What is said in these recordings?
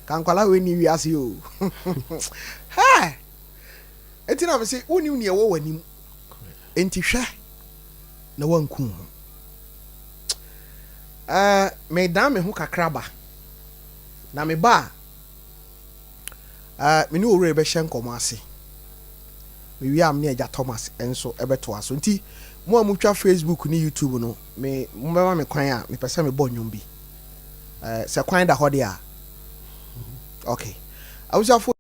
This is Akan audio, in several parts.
Kankwala we ni wiase o. Ha! Enti na me say woni ne wo wanim. Enti hwe na wanku ho. Me dan me ho kakraba. Na me ba me ni owure be hye nkomo ase. Me wi am ne Eja Thomas enso ebeto aso. Nti mo amutwa Facebook ni YouTube no me mbeba me kwan a me pese me bo nwom bi. Se kwan da hode a. Okay. I was afo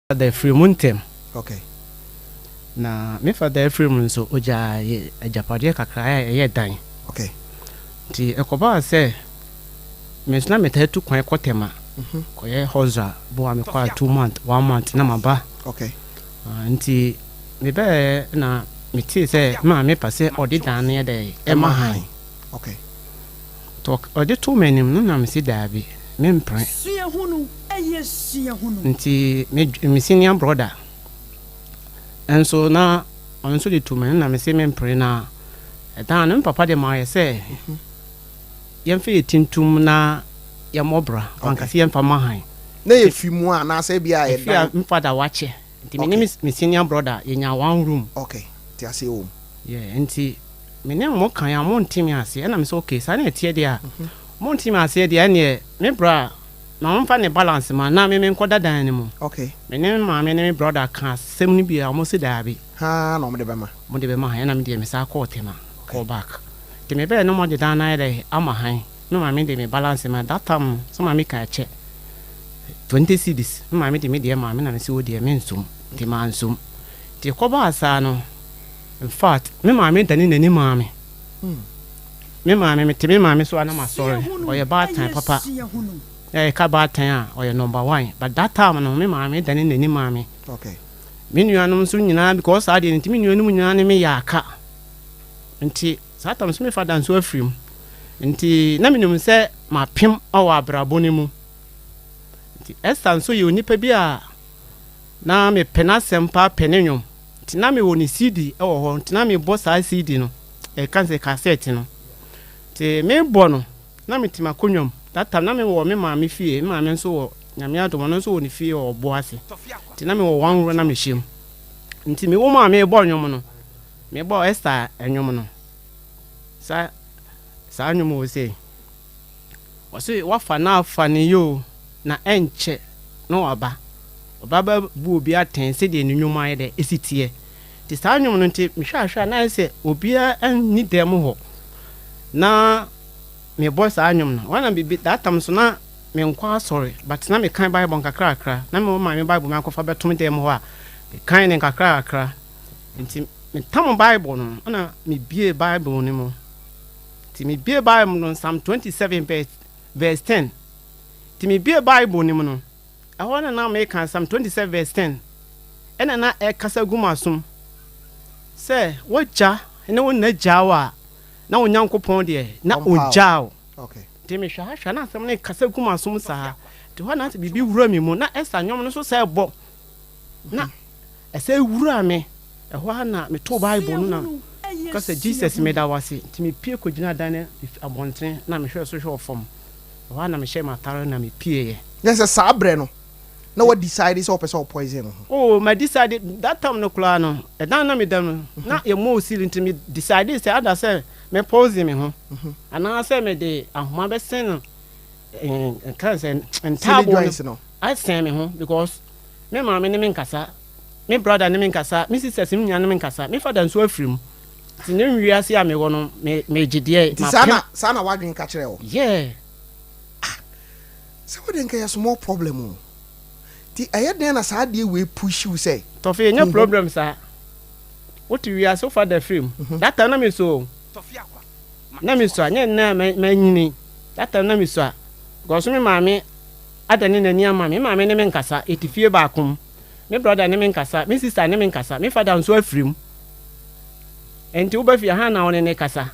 the free montem. Okay. Na me fa the free mun so oja ajapade kakra ye dan. Okay. Ti ekoba se me sna me tatu kwan kotema. Koye hoza bo am kwa 2 months 1 month na maba. Okay. Nti me be na me ti se ma me pase odi dan ne de e ma han. Okay. Talk odi 2 menim no na me si dabi me mpran. Suya hunu eye suya hunu. Nti me senior brother enso na onso de 2 men na me se me mpran na dan no papa de ma ye se yemfe tintum na ya mobra wankasi yemfa mahan na ye fimu a na se bia ye dan mfada wache nti me senior brother yenya 1 room. Okay. Ti ase o. Yeah, nti me ne mo kan ya mo ntimi ase na me so okay sa na tie dia mo ntimi ase dia ne me bra na mfa ne balance ma na me nkoda dan ne mo. Okay. Me ne ma me ne me brother kan sem ni bia mo se da bi Ha na mo de be ma ha na me de me sa ko tema call back ti me be no mo de dan na de ama han no ma me de me balance ma that time so ma me ka che 20 cedis no ma me de me de ma me na me se o de me nsum ti ma nsum ti ko ba sa no. In fact, me mama dani nani mama. Me mama me tebe mama so ana ma sorry. Or your bad time papa. Yeah, ka bad time or your number 1. But that time no me mama dani nani mama. Okay. Me nuanom so nyina because I didn't me nuanom nyina ne me ya aka. Nti satam so me fada nso afrim. Nti na me num se ma pem o abrabo ne mu. Nti esa nso ye onipa bi a na me pena sempa penenwom. Tina me woni CD e wo ho tina me bo sa CD no e kan se cassette no te me bo no na me tima konwom that time na me wo me ma me fie me ma me nso wo nyame adom no nso woni fie o bo ase tina me wo 1 ro na me hiem nti me wo ma me bo nwom no me bo Esther enwom no sa nwom wo se wafa na afa ne yo na enche no aba baba bu obi aten se de nwuma ye de esitie ti sa nwum no nti mhwahwa na se obi ani dem ho na me boss nwum no wana bibi that time so na me nkwa sorry but na me kan bible kakra na me ma me bible me akofa betom dem ho a me kan ne kakra nti me tam bible no na me bie bible ni mo ti me bie bible no Psalm 27 verse 10 ti me bie bible ni mo no ɛhɔ na meka Psalm 27 verse 10 ɛna na ɛkasa gu masum sɛ wogya ne wo na gyaw na wo Nyankopɔn de na ogyaw okay de me hwa na asɛm ne kasa gu masum saa de hɔ na bibi wura mi mu na ɛsa nwom no so sɛ bɔ na ɛsɛ wura me ɛhɔ na me to Bible no na kasa Jesus me da wase nti me pie ko gyina dan abɔnten na me hwɛ so hwɛ fam ɛhɔ na me hyɛ matare na me pie yes saa bre no na what decide is opese or poison oh my decided that time no kula no e dan na me dam na e mo seal nti me decide say ada say me pause me ho ana say me de ahoma be sen no kan say entabo no I say me ho because me mama ne me nkasa me brother ne me nkasa me sisters me nya ne me nkasa me father nso afrim ti ne wiase a me wo no me gidie ma sana wadwen ka kire wo yeah so what dey small problem ti ayeden na saa de we push you say tofi nya problem sa what we are so far the film that time na me so tofi akwa na me so anya na manyini that time na me so go so me maame adane nani ama me maame ne me nkasa etifie ba akom me brother ne me nkasa me sister ne me nkasa me father nso afrim enti wo ba fi ha na woni ne kasa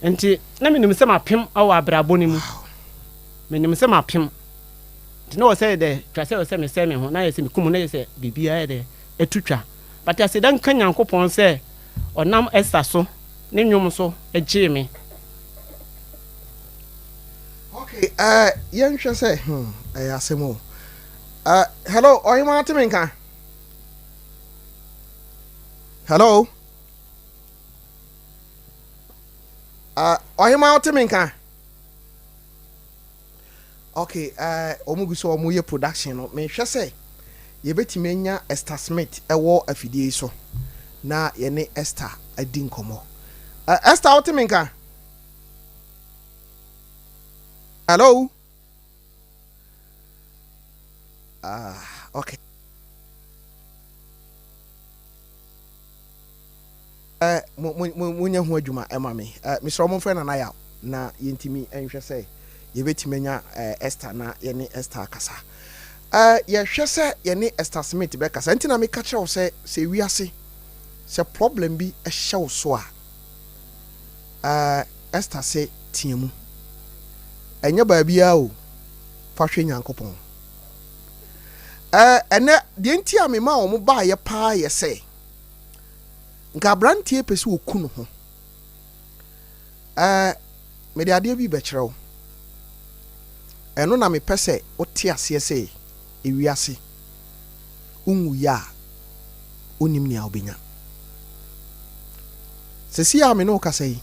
enti na me nim se mapem awa abrabo ne mu me nim se mapem no say de twa say me say me ho na yesi me kum na yesi bibia de etutwa but yesi dan kan Nyankopon say onam Esther so ne nwom so eje me okay yen hwe say asemo hello oyima timinka hello oyima timinka okay omugu so omuye production no me hwe say ye betime nya Esther Smith ewo afidie so na ye ne Esther adi nkomo Esther otiminka hello okay munya ho adwuma ema me Mr. Omofre na ya na yentimi enhwe say ye betimenya Esther na ye ne Esther kasa ye hwe se ye ne Esther Smith be kasa ntina me ka kire wo se wiase se problem bi e hye wo so Esther se tiemu enya ba bia o fa hwe Nyankopon ene de ntia me ma wo mo ba ye pa ye se nka brantie pese oku no ho me de ade bi be kire wo eno na me pese ote ase se ewiase unwu ya onim ni obenya sesi ya me no kasa yi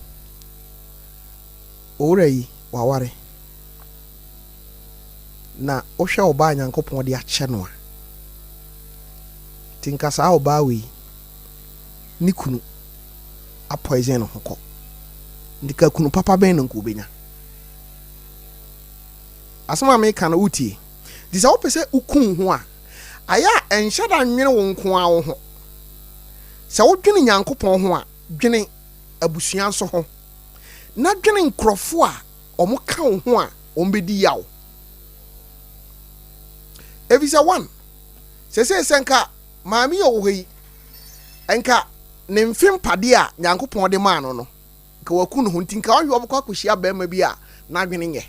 ora yi waware na ohwe oba Nyankopon de ache no a tinkasa oba we ni kunu apoison no hoko ndika kunu papa ben no ko obenya asema me kan utie disa wo pese ukun ho a aya enhye da nwene wo nko a wo ho se wo dwene Nyankopon ho a dwene abusua so ho na dwene nkrofo a omo ka wo ho a ombedi yawo evisa one se senka maami yo wo yi enka ne mfim pade a Nyankopon de ma no ka wakunu ho ntinka wo yo bokwa kohia ba ma bi a na dwene nye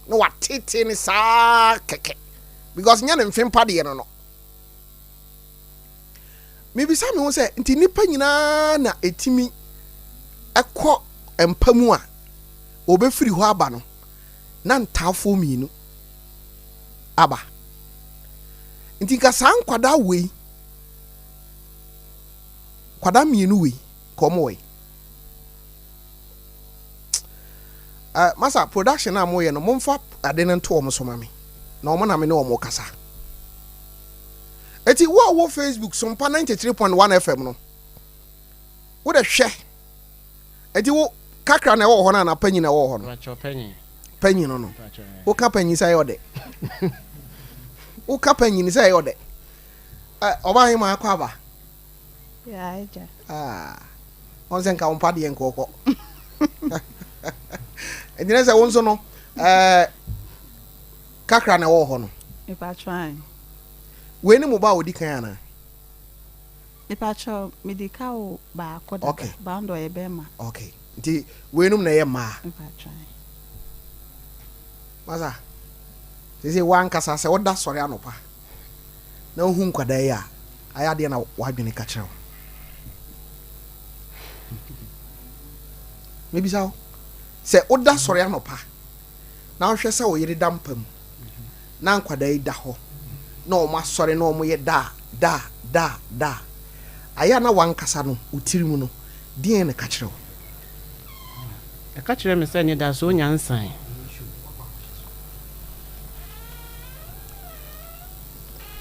no watete ni saa keke because nya ne mfim pade no maybe some won say nti nipa nyina na etimi ekọ empamu a obefiri ho aba no na ntafo miinu aba nti ka san kwada we kwada miinu we komo we masa production na moye no momfa ade ne nto omo so mame na omo na me ne omo kasa eti wo Facebook Sompa 93.1 FM no wo de hwe eti wo kakra na wo ho na panyi na wo ho no panyi no wo ka panyi sai ode wo ka panyi ni sai ode oba hin ma akwa ba ya aja on sen ka on pade en kokko edine se won so no kakra na wo ho no Nipa trying. We ni mo ba odi kan ana. Nipa cho medical ba koda. Okay. Bando e bema. Okay. Nti we num na ye ma. Nipa trying. Masa. Sisi wan kasa se woda sori anopa. Na hu nkwada ya. Aya de na wadwene ka kire wo. Maybe so. Se woda sori anopa. Na hwe se wo yiri dampam. Na nkwada yi da ho. Na o ma sori na o mo ye da. Aya na wan kasa no utiri mu no. Dien na ka kire wo. E ka kire me se ni da so nyansan.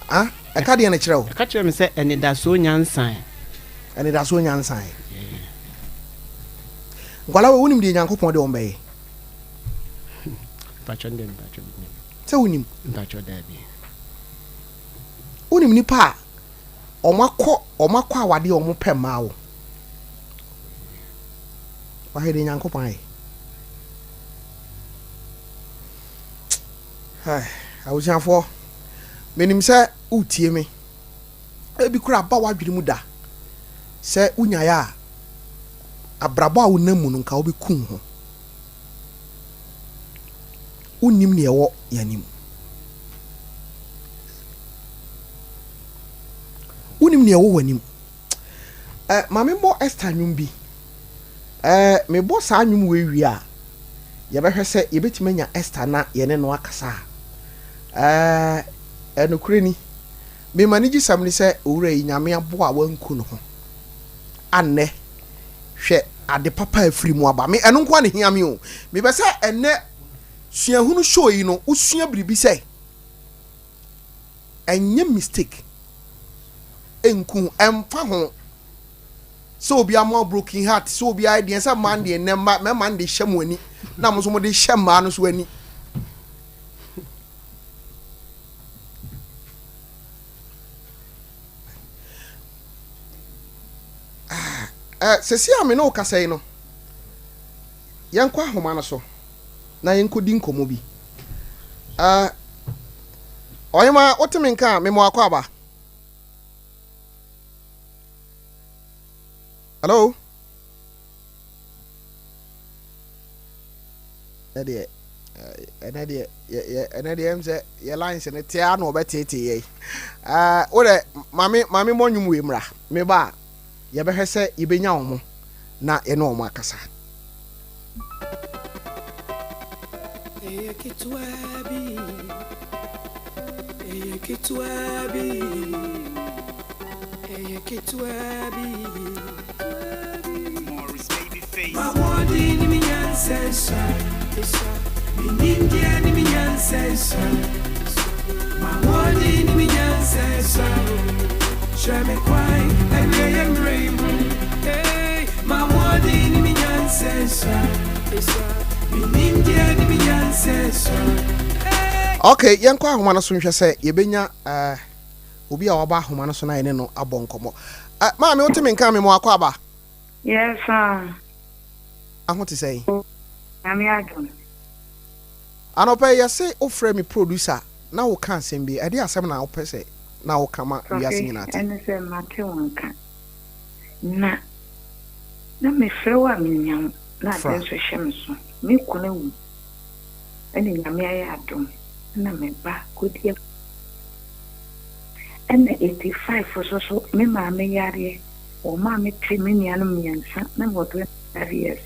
Ah, e ka dien na kire wo. E ka kire me se eni da so nyansan. Eni da so nyansan. Ngwala we wonim de Nyankopon de ombe. Pacho. Se wonim. Pacho da bi. Wonim nipa omakọ awade omo pema wo. Wa he de Nyankopon ai. Hai, awusiafo. Menim se utie me. Ebi kura ba wadwiri mu da. Se unya ya abrabo a wonamu no nka obekun ho. Unim ne ewo yanim. Unim ne ewo wanim. Mame bo Esther nyum bi. Me bo sa nyum we wi a ye behwe se ye betima nya Esther na ye ne no akasa. Enokure ni. Me manigi samni se owura yi nyame abo a wanku no ho. Anne hwe ade papa afiri mu aba me eno nko ne hia me o me be se enne suahunu show yi no usua biribi se enye mistake enku emfa ho so obi am broken heart so obi idea say man de ne ma man de hyem ani na mo so mo de hyem ma no so ani sesi ame no kasai no yankwa ahoma no so na yankodi nkomo bi oyema otimi nka memo akwa aba hello enade emse ye lines ne tia no obetete ye ore mami monwum we mra me ba ye behwe se ye benya wo na ye no mo akasa Okay, yankwa ahoma no so nhwe se ye benya obi a waba ahoma no so na ye ne no abonkomo ma me otimi nka me mo akwa aba yes sir ahote sei ami adom anopa ye se ofre me producer na wo kan sem bi e de asem na wo pese na wo kama wi ase nyina te ene se mate wonka na me frewa me nyam na de so hye so me kona wu ene nyame aye adom na me ba kodia ene 85 so me ma me yare o ma me trimini anu miensa na mo 20 years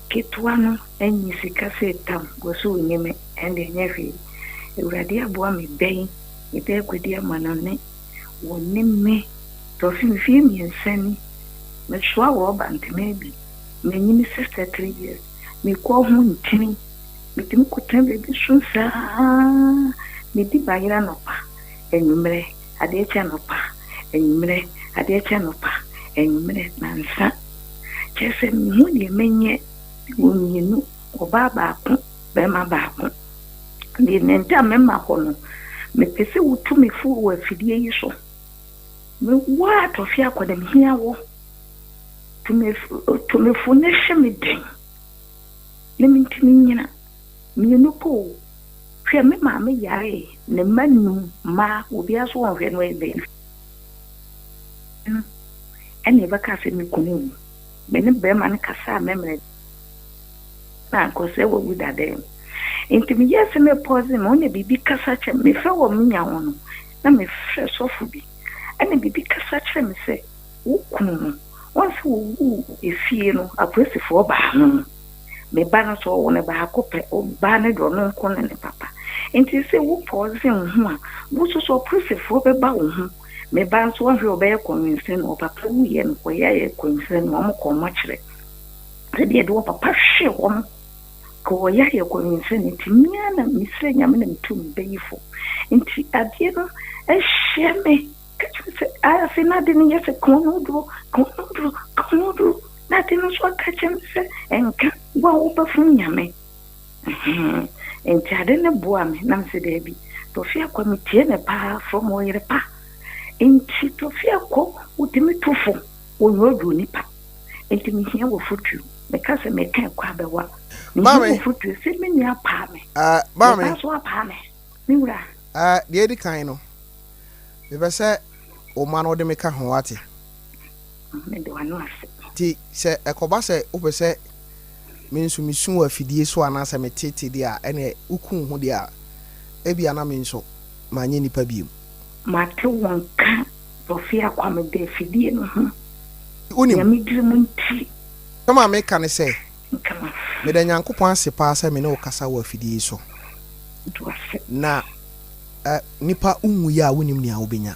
kitwa no enyi sika setam goso nyeme ende nyefi uradi abo me ben ite kwedi amanane woni me to fi miensa ni me shwa wo bantime bi me nyini 63 years me ko hu ntini me tim ko tembe bi sunsa me di bayira no pa enumre ade echa no pa enumre ade echa no pa enumre nansa chese mu ni menye wonyinu oba baako be ma baako ni nenta memma kono me pese wutu me fu wo afidie yi so me wa to fi akoda me hia wo to me fu ne hye den le mintimi nyina me no po hwe me ma me yare ne manu ma obi aso won hwe no ebe ene baka se mi kunu me ne be man kasa memre na ko se wo gudade intimi yes me pause me one bibi kasa che me fe wo mnya wono na me fe sofu bi ene bibi kasa che me se wo kunu won se wo efie no apresifo ba no me ba no so wo ne ba ko pe o ba ne do no ko ne papa enti se wo pause ho a wo so apresifo be ba wo ho me ba so wo hwe obey convince no papa wo ye no ko ye convince no mo ko mo kire se de do papa hwe wo ko ya ye convince ni timia na misre nyame na mtum beyifo enti adie no e hye me kachise a se na de ni ye se konodo na de no so kachise enka wo ba fu nyame enti ade ne boa me na mse de bi to fia kwa mitie ne pa from o yere pa enti to fia ko utimi tufo onyodo nipa enti mi hia wo futu me kase me kan kwa bewa Mami futu se me nya pa me mami so pa me mi wura de edi kan no me be se o ma no de me ka ho ate me de wanu ase ti se ekoba se o be se me nso misu afidie so anasa me tete dia ene ukun ho dia ebi ana me nso ma nye nipa biem ma te won ka Sofia kwa me de afidie no ho unim ya mi diri munti kama me ka ne se kama me da nyankopon ase pa se me ne o kasa wa afidie so do ase na nipa unwu ya wonim nia obenya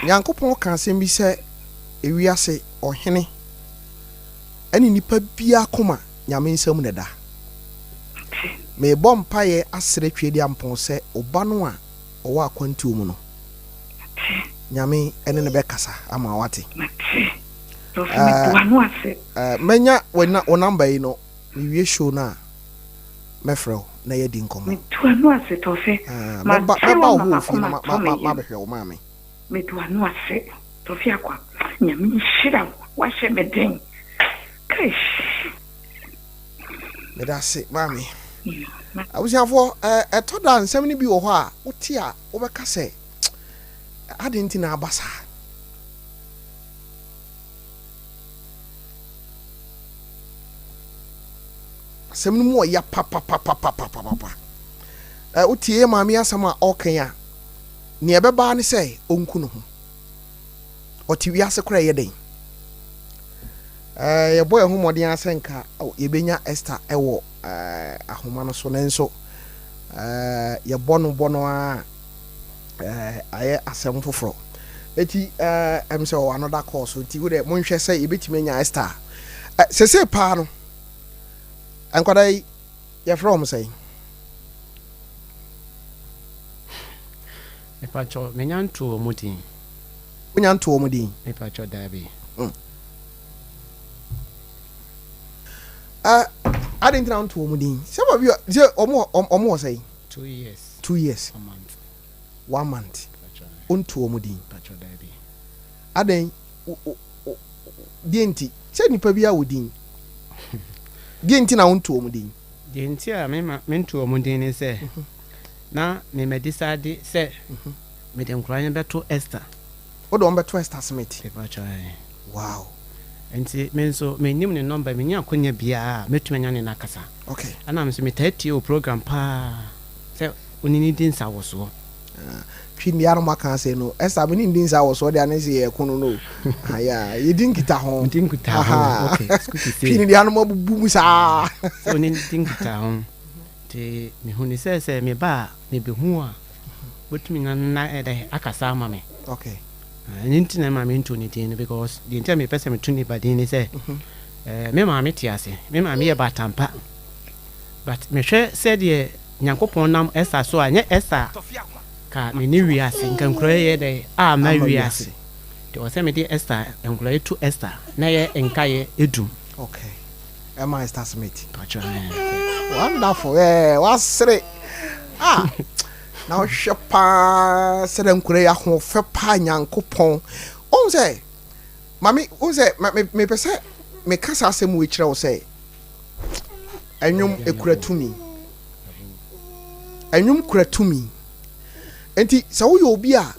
nyankopon ka asem bi se ewiase ohene ani nipa bia koma nyame nsam ne da me bom paye asere twedi ampon se oba no a owa akwantu mu no nyame ene ne be kasa ama wate do fi me wanu ase menya o number yi no me wie show na mefrel na ye di nkomo me wanu ase to fe ma ba ho fi na ma behwe o ma me me wanu ase to fi akwa nyame shira wa hye me den kai me da se mami abusiafo eto da nsem ni bi wo ho a wote a wo be ka se adenti na abasa semnu mo ya papa wotie maami asama okan a ne ebeba ne sei onku no ho oti wiase kora ye den ye boy ho modin asenka ye benya Esther ewo ahoma no so nenso ye bono a aye asem foforo eti em say o another course oti wo de monhwe say ye betime nya Esther sese pa no ankodai ye from say e pa cho menyanto omudin onyanto omudin e pa cho dabi I didn't know to omudin some of you omo say 2 years 2 years a month 1 month onto omudin pa cho dabi aden dienti se nipa bia wodin dienti na onto omudin dienti a me nto omudin ne se na me decide se me den kranye beto Esther o do mbeto Esther Smith e pa cho wow enti me nso me nim ne number me nya akonya bia metuma nya ne nakasa okay ana me so me tati o program pa se onini din sa wo so twin yaro maka say no Esther me din sa wo so de anese ye kono no aya ye din kita ho okay good to see twin yaro mabubu mu sa so onini din kita ho te me hu ni se me ba me be hu a botumi na ede akasa ama me okay ninti na ma me nto ni tin because the entire me person me tuni ba din say me ma me tiase me ma me ye batampa but me hwe said ye nyankopon nam Esther so anye Esther ka me ni wiase nkan kro ye de a ma wiase de o say me di Esther enkro to Esther na ye enkaye edum okay Emma Esther Smith pacho wonderful wasre now shepa said enkro ya ho fe pa nyankopon on say mami on say me pese me kasa asem we kire o say enyum ekura tumi enwum kura tumi enti sɛ wo yɛ obi a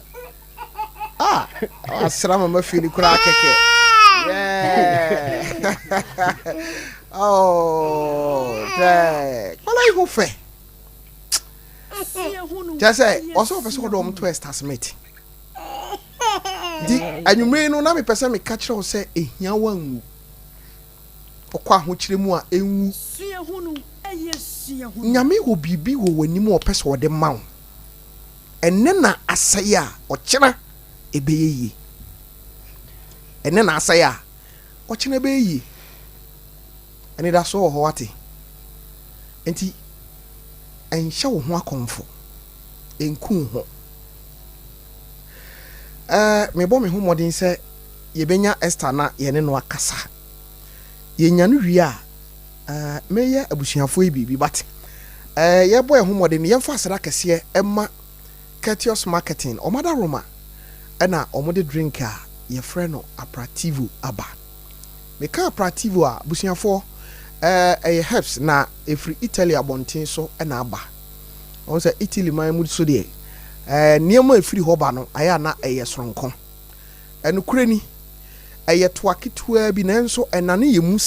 asra mama fili kura keke yeah oh wala ihu fe just say also person ko do to Star Smith di anwumre no na me pese me ka kire wo se ehia wanwu okwa ho kire mu a enwu nyame wo bibi wo wani mu opese wo de mawo enne na asai a okira ebeye enne na asai a okira ebeye ene da so ho wate enti enhye wo ho akonfo enku ho me bo me ho modin se yebenya Esther na ye ne no akasa yenya no wi a meye abusuafo e bibi bat ye boy ho modin ye mfa asra kese ema Courteous Marketing omada Roma ena omode drink a ye frɛ no aperitivo aba me ka aperitivo a busuafo herbs na every Italy abontin so ena aba on say Italy man mu so de niema efiri ho ba no aya na soronko eno kure ni toaketua bi nanso enane ye mu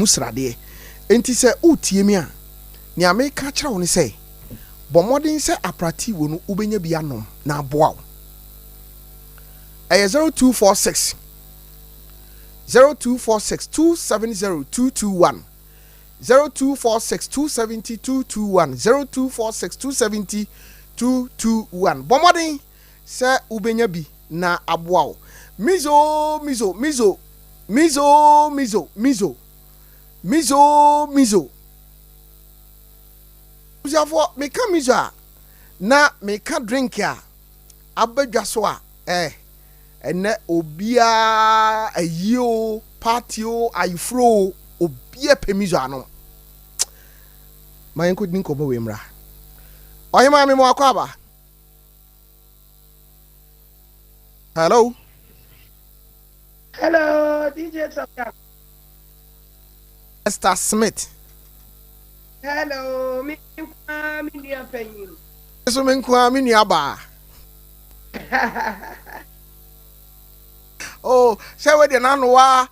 srade enti se utie mi a ni ameka kira wo ni say bomodin se aperitivo no ubenya bi anom na aboa wo 0246 270 221 0246 270 221 0246 270 221 bomodin se ubenya bi na aboa wo mizo Uzafo me ka mizo a na me ka drink a abadwa so a ene obia ayio patio ayfro obia pemizo ano mayen ko din ko bo wemra oyema me mo akwaba hello DJ Sompa Star Smith hello mi ni afanyin so me nkwa mi nuaba oh say we de nanu wa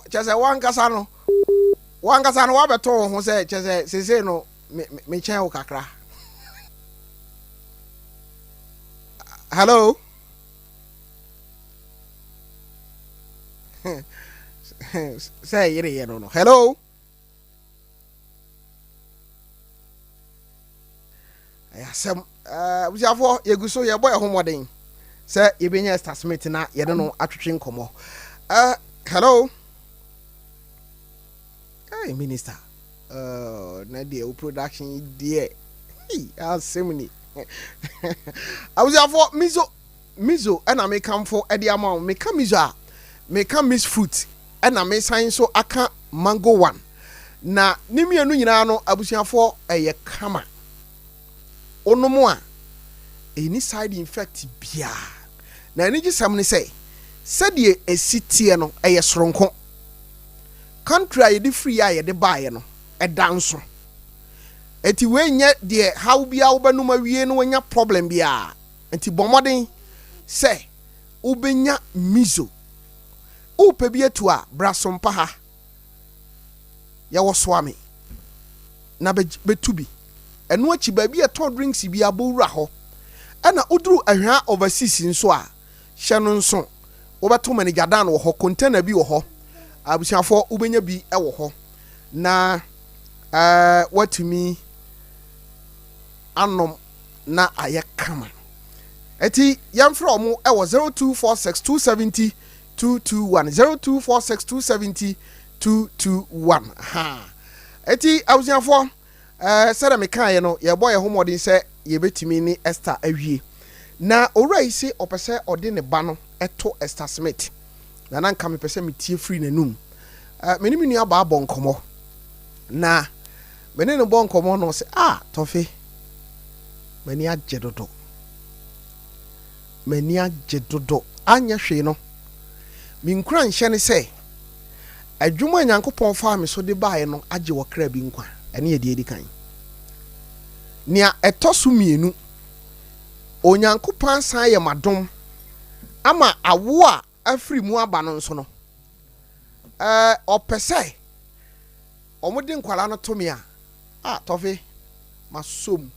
chese wankasa no wa beto ho say chese sese no me chen wo kakra hello say yere no hello ayasem busiafo yeguso ye boy homoden say yebenya Star Smith na ye de no atwetwe nkomo hello hey minister na de production de asemni busiafo mizo na me kamfo e de ama me ka mizo a me ka miss fruit na me san so aka mango one na nimienu nyina no abusiafo eye kama onomo a any side effect bia na ani gisam ne say de esitie no eye soronko country a ye free a ye de baaye no danso eti we nya de how bia wo benum awie no nya problem bia enti bomoden say ubenya mizo upe bi etu a brasompa ha ya wo swami na betubi eno achi ba bi eto drinks bi abowura ho ana uduru ahwa overseas nso a hye no nso wo beto manager dan wo ho container bi wo ho abusiafo ubenya bi wo ho na watumi anom na ayekama eti yamfra omo e wo 0246 270 221 0246 270 221 ha eti abusiafo sere me kan ye no ye boy homodin se ye betimi ni Esther awie na owura isi opese ode ne ba no eto Esther Smith na nanka me pese me tie free nanum meni menu aba abonkomo na meni no bonkomo no se tofe meni agye dodo anya hwe no mi nkura nhye ne se adwuma nyankopon fa me so de baaye no agye wo kra bi nkwa ɛne yɛ deɛ di kan nea ɛtɔ so mmienu onyankopɔn san yɛ madom ama awo a afiri mu aba no nso no ɔpɛ sɛ ɔmo de nkwala no to me a tɔfe masom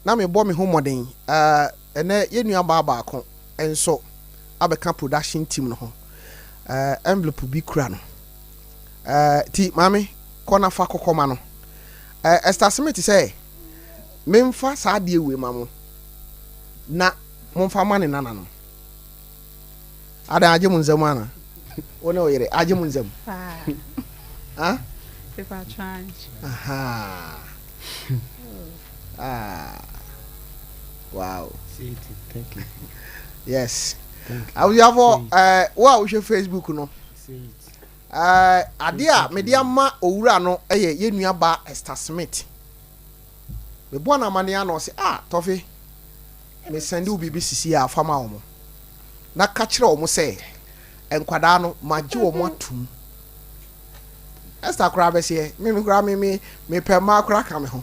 na me bɔ me ho mmɔden ɛnɛ yɛ nua baako nso abɛka production team no ho envelope bi kura no ti maame kɔna fa kokɔma no Esther Smith sɛ memfa saa deɛ we ma mo na momfa ma ne nana no ada agye mu nsɛm ana wona oyere agye mu nsɛm if I try wow thank you yes I will have wow we Facebook no ade a me dia ma owura no eye ye nua ba Esther Smith me bo na mane ya no se tofe me send u bibi sisi a fama wo mo na ka kire wo mo se enkwada no magye wo mo atum Esther kura be se me kura me pe ma kura ka me ho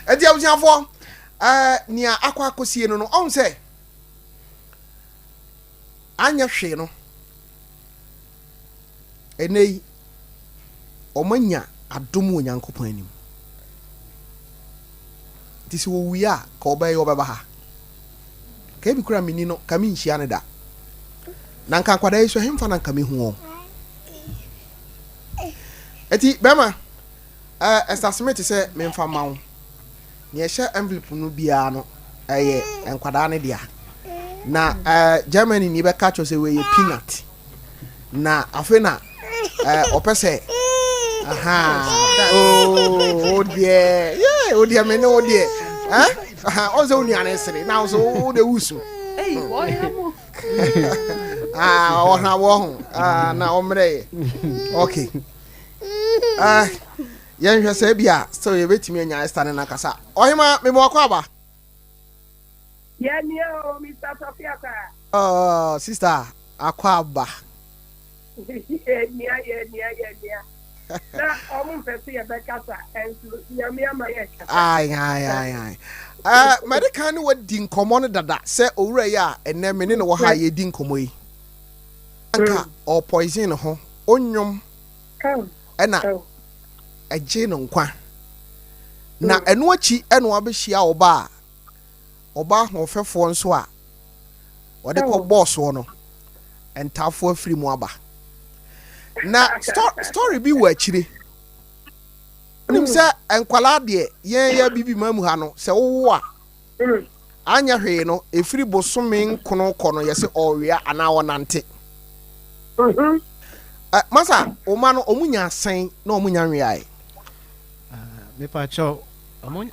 edi abusiafo nia akwa akosie no on se anya hwe no enei omanya adom onyankopon anim tisi wo wiya ka obey obeba ha ka bi kura mini no ka mi nhia ne da na nka kwada yeso hemfa na nka me hu eti bema Esther Smith se me mfa mawo ne ehye envelope no bia no eye enkwada ne dia na Germany ni be ka cho se we peanut na afena opese oh dear me no dear also ni anesere now so the wusu ona wo na omre okay yen hwe se bia so ye betimi anya Esther na kasa ohima me mo akwa o Mr. Sofia ka sister akwa aba nia na omu pese ye bekasa ensu nyame amaye ai medical ni wadi nkomo no dada se owura ya enne me ne wo ha ye di nkomo yi anka o poison ho onyom ena agye no nkwa na eno achi eno abehia oba ho fefo nso a wode ko boss wo no entafo afiri mu aba na story bi wa akire nim se enkwala de yen bibi mamu ha no se wo a anya hwe no efiri bosome nkono kono yese owia ana wonante masa o ma no omunya asen na omunya nwe ai me pa cho omun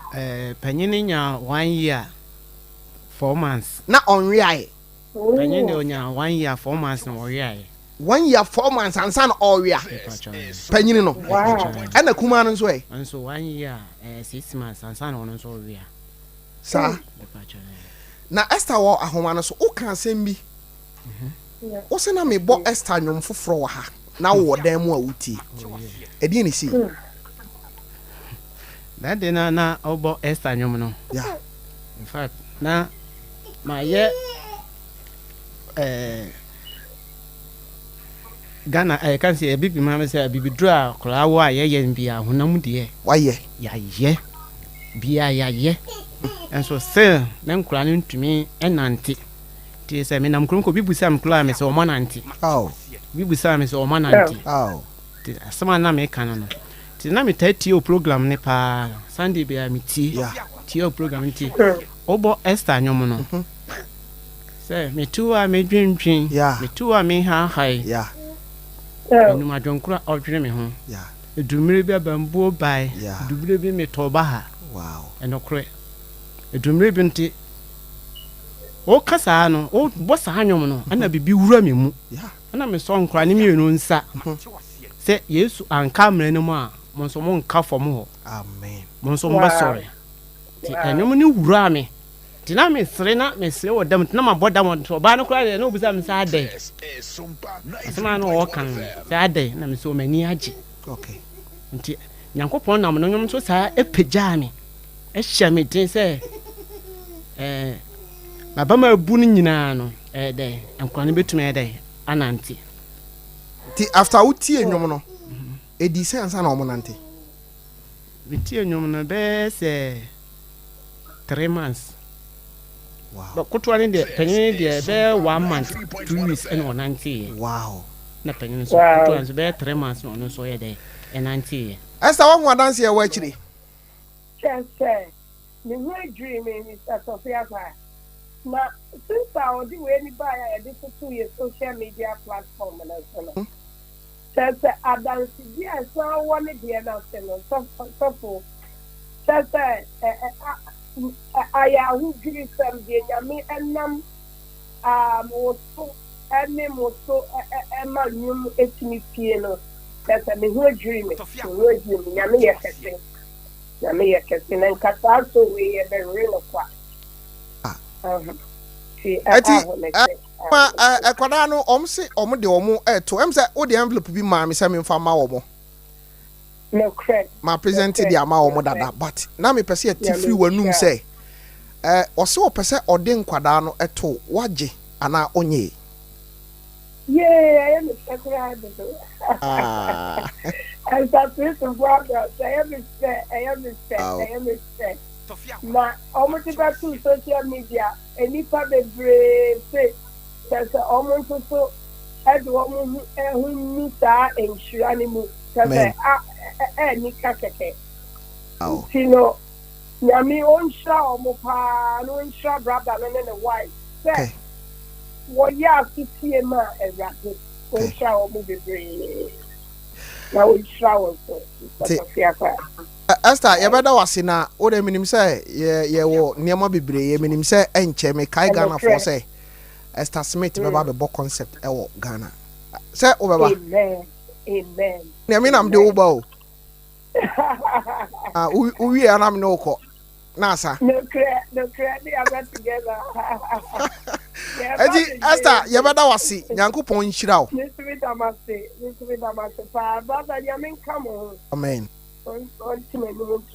panyini nya 1 year 4 months na onwe ai panyini onya 1 year 4 months na owia ai 1 year 4 months ansa na owia panyini no ana kuma no nso ai nso 1 year 6 months ansa na ono nso owia sa na Esther wo ahoma no so o kan sembi o se na me bo Esther nyom foforo wa ha na wo dan mu a wuti edi ni si that day na obo Esther nyom no yeah in fact na ma ye Ghana kan say bibi ma say bibi dra kora wo a ye bia honam de wa ye ya ye bia ya ye and so say na nkura no ntumi enante ti say me nam krom ko bibu sam kura me say o manante bibu sam me say o manante ti asama na me kan no ti na me tati o program ne pa Sunday bia me ti o program ti obo Esther nyom no say me tuwa me dwintwin me tuwa me ha enu ma dwonkura odwene me ho edumire bi abambuo bai edumire bi me toba ha enokre edumire bi nti o kasa no o bosa hanyom no ana bibi wura me mu ana me so nkura ne mienu nsa se Yesu anka mre ne mu a mo nka fom ho amen mo nso mba sore ti enyom ne wura me tina me sere na me sere wo dam tina ma boda mo to ba no kura de no busa me sa dai asema no wo kan sa dai na me so mani age okay nti nyankopon nam no nyom so sa epagya me ehia me tin se baba ma bu no nyina no dai ankwa no betume dai ananti ti after uti enwom no edi se ansa na omonante biti enwom no be se 3 months. Wow. But kutwani de penny de be 1 month 2 weeks and 190. Wow. Na penny so kutwani be 3 months no so ye de 90. Esther wa dance here wa chiri. Yes, me we dreaming is Sophia Fa. Na since I was doing buy a different social media platform and so. Says I dance yes, so one day na so I who give some day me enam also ene moso ema nyum etimi pie no that's me who dreaming nyame yekese na nkata so we e be real kwa ekwada no omse omde omo eto em say wo de envelope bi ma me say me mfa ma wo mo no credit ma present the ama wo dada but na me pese ati free wanum say ose wo pese ode nkwada no eto waje ana onye yeah I am secretary and that's it brother I am na almost about to social media any part of brave say there's almost so as woman who meet and should animal ni kakeke tino nyami onsha omopa no onsha brother no ne wife say wo ya fitie ma ezate onsha omo bebre na onsha wo so fiafa Esther ye beda wase na wo de minim say ye wo niam bebre ye minim say enche me kai Ghana for say Esther Smith beba be bo concept e wo Ghana say wo beba amen niam nam de wo ba o uwi anam no ko na asa no credit they are together Eji Esther ye beda wase Nyankopon nhira o Mr. Damase pa brother yamin come on amen okay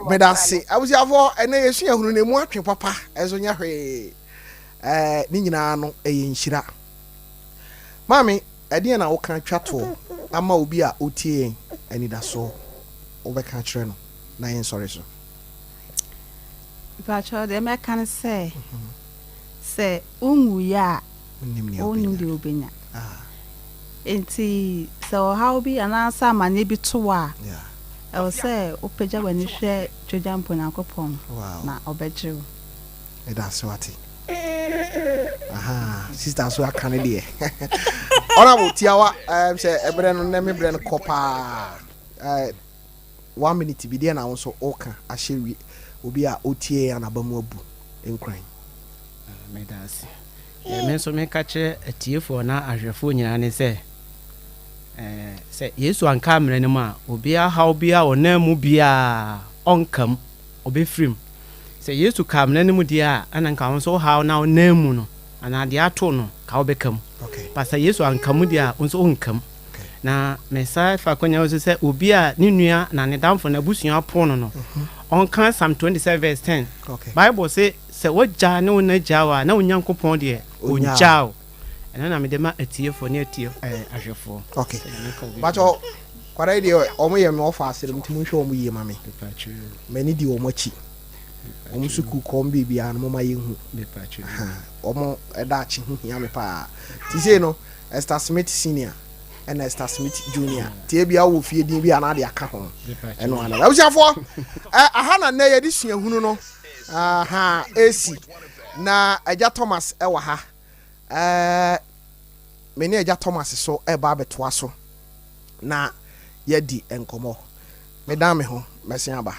me da se abusi afo ene yesu ehunu ne mu atwe papa ezo nya hwe ni nyina no eye nhira mami ede na wo kan twato ama obi a otie eni da so wo be kan kire no na yen sorry so Pacho de me kan say ungu ya onim de obenya enti so how be anasa mane bi to wa I will say opeja when you share jojampo na kopon na obejiw e da so ati aha sister so akane de ona bo tiawa say ebre no na me bre no kopa 1 minute bi de na won so oka ahyewi obi a otie anabamu abu enkran me da se me so me ka che atiefo na ahwefo nyina ne se Yesu anka amre ne ma obi a ha obi a onamu bia onkam obefrim se Yesu ka amre ne mu dia ananka won so ha na onamu no ana dia to no ka obekam okay pasa Yesu anka mu dia won so onkam na mesa fa konya wo se obi a ne nua na ne damfo na busua pono no onka Psalm 27 verse 10 okay Bible say se wogya ne wona gyawa na onyankopon de onjao ena na me de ma atiefo ne ahwefo okay bacho kwara ide omo ye me ofa asere mtimu hwe omo ye mame mani di omo chi omo suku kom bibia no ma yehu omo eda chi hu hia me pa ti say no Esther Smith senior and Esther Smith junior tie bia wo fie din bia na de aka ho eno ana abusiafo aha na na ye di sua hunu no aha esi na Eja Thomas e wa ha meni Eja Thomas so e ba beto aso na yedi enkomo medam me ho mesia aba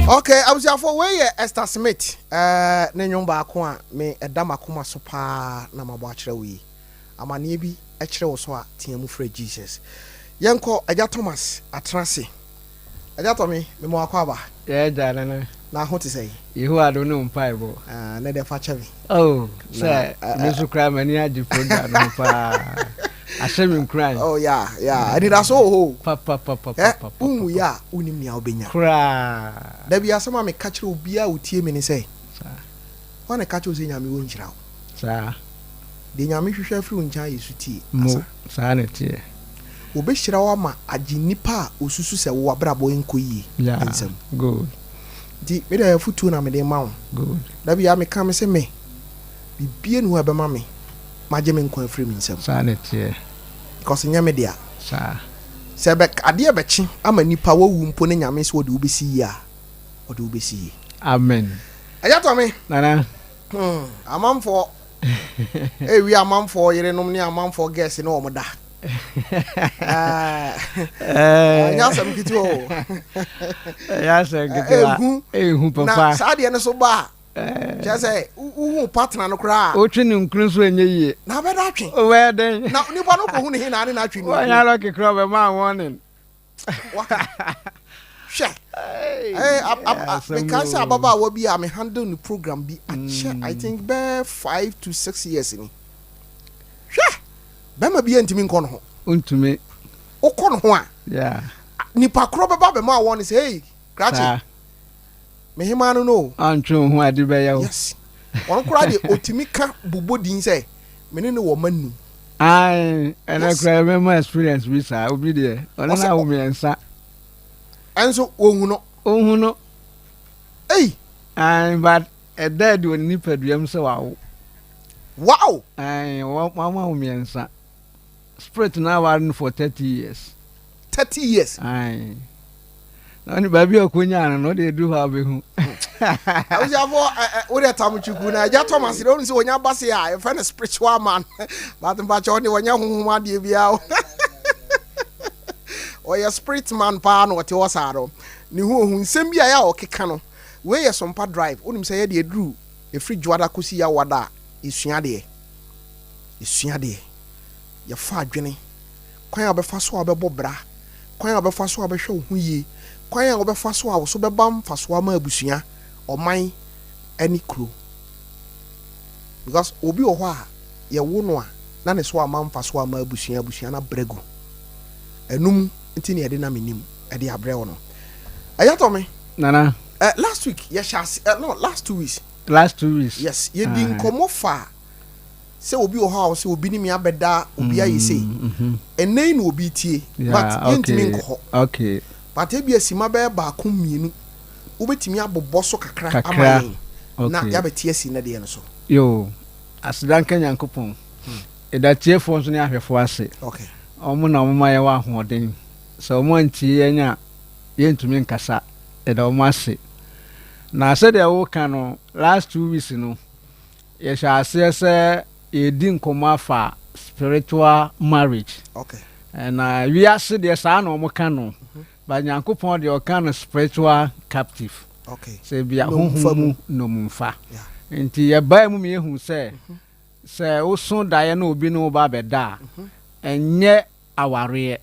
Okay, I was here for where Esther Smith. Ne nyumba akwa me edama kuma so pa na mabo akire wi. Amane bi akire wo so a tia mu frɛ Jesus. Yenko Aja Thomas atrase. Aja Tommy me mo akwa ba. Yeah, dana. Na ho te say. Ihu ado no mpaibo. Na de fa chemi. Oh, sir. Me so cry mani agi program no pa. Ashemi crying. Oh yeah. I did aso ho. Papa. Unwu ya unim nia obenya. Cry. Da bia sama me ka kire obi a utie me ni say. Sir. Wana ka kire ozi nyame wo nkyira wo. Sir. De nyame hwehwe afiri nkyia Yesu tie. Mo, sir na tie. Obehira wa ma agi nipa osusu se wo abrabo enkoyi. Yeah. Good. Di me da futu na me de ma wo. Good. Da bia me ka me se me. Bibie nu abema me. Maje me nkwa afiri mi nsem. Sir na tie. Because nyame dia. Sir. Sebe ade bechi ama nipa wawu mpo ne nyame so de obesi ya. Ode obesi. Amen. Aja to me. Nana. Amamfo. Wi amamfo yerenom ne amamfo guest ne omoda. Nyasam kiti o. Yasam kiti. Ehu papa. Na saade ne so ba. Say uhu partner no kra. O twi ne nkru so enye yie. Na be da twi. O we den. Na nipa no ko hu ne he na ne na twi ni. Wa nya lo ke kra be ma warning. She. Because ababa will be I'm handling the program be I think be 5 to 6 years in. She. Be ma bi antimi nko no ho. Untumi. O ko no ho a. Yeah. Nipa kro be ba be ma warning say hey, Krachi. Me hima no. Antwo ho ade be ya. Yes. Won kra de otimi ka bubodin say me ne wo manu. Ai, ena kra me ma experience bi sa obi de. Ona na wo me nsa. Enso ohun no. Hey. Ai, but a dead when ni peduam se wa wo. Wow. Ai, wa wo me nsa. Spirit na warn for 30 years. 30 years. Ai. Na ni baby okonya no dey do how be hu. I was avo we dey tamuchuku na Aja Thomas dey only say onya base a e friend spiritual man. But mpa cho ni onya huhuma de bia o. Oya spirit man pa no wote wosaro. Ni hu nsem bia ya okeka no. We ye Sompa drive. Onim say ye dey dru e free juada kosi ya wada esua de. Esua de. Ye fa adwene. Kwan obefa so obebo bra. Kwan obefa so obehwe hu yie. Kwan obefa so a wo so bebam faso ama abusua. Oman any crew. Because obi o ho a ye wo no a na ne so ama faso ama abusua na bregu. Enum nti ne yede na menim e de abre wo no. Aja to me. Nana. Last week last 2 weeks. Last 2 weeks. Yes, ye din komo fa. Se obi o ha o se obi ni me abeda obi ayi sei. Enei no obi tie. But yentimi nko. Okay. But e bia sima be ba ko mienu. Ubetimi abobbo so kakra amayen. Na ya betie si na de no so. Yo. Asidanka Nyankopon. E da tie fo so ne ahwefo ase. Okay. Omo na omo maye wa hoden. So omo nti enya yentumi nkasa. E da omo ase. Na se de wo kan no last 2 weeks no. Ye sha ase se e di nkoma fa spiritual marriage. Okay. And we ase de sa na omo kan no. Ba Nyankopon de o kan spiritual captive. Okay. Se bia honhom no mumfa. Yeah. Nti ye ba mu me hu se se wo so dae na obi no ba beda. Enye aware.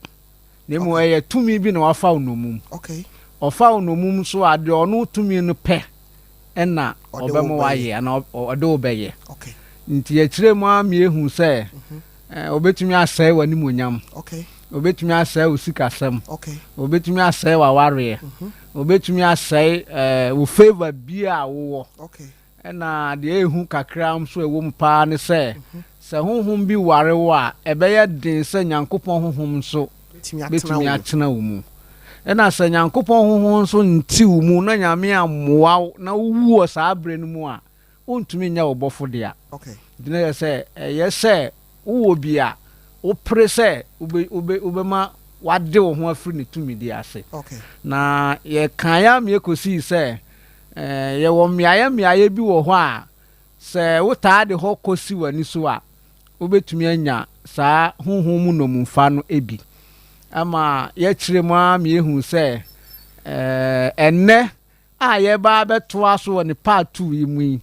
Nemu eye tumi bi na wafa onomum. Okay. Ofa onomum so ade ono tumi no pe. Ena obemo waye na ode obeye. Okay. Nti ye kire mu am ye hu se obetumi asai wani monyam. Okay. Obetumi asai usikasem. Okay. Obetumi asai waware. Obetumi asai wo favor bia wo. Okay. Ena de ehu kakra am so ewo mpa ne se se honhom bi ware wo a ebeye den se Nyankopon honhom so betumi atena wo mu. Ena se Nyankopon honhom so nti wo mu na nyame amoa na wuo sa abre no mu a ontumi nya wo bofo de a. Okay. Dine se se wo bia wo pre se ubema wade wo ho afiri ne tumi de ase. Okay. Na ye kan ya me ekosi se ye wo miaye bi wo ho a se wo taa de ho kosi wani so a obetumi anya saa honhom mu no mumfa no ebi ama ye kire mu a me ehu se enne a yɛba bɛtoa so wɔ ne part 2 yi mu yi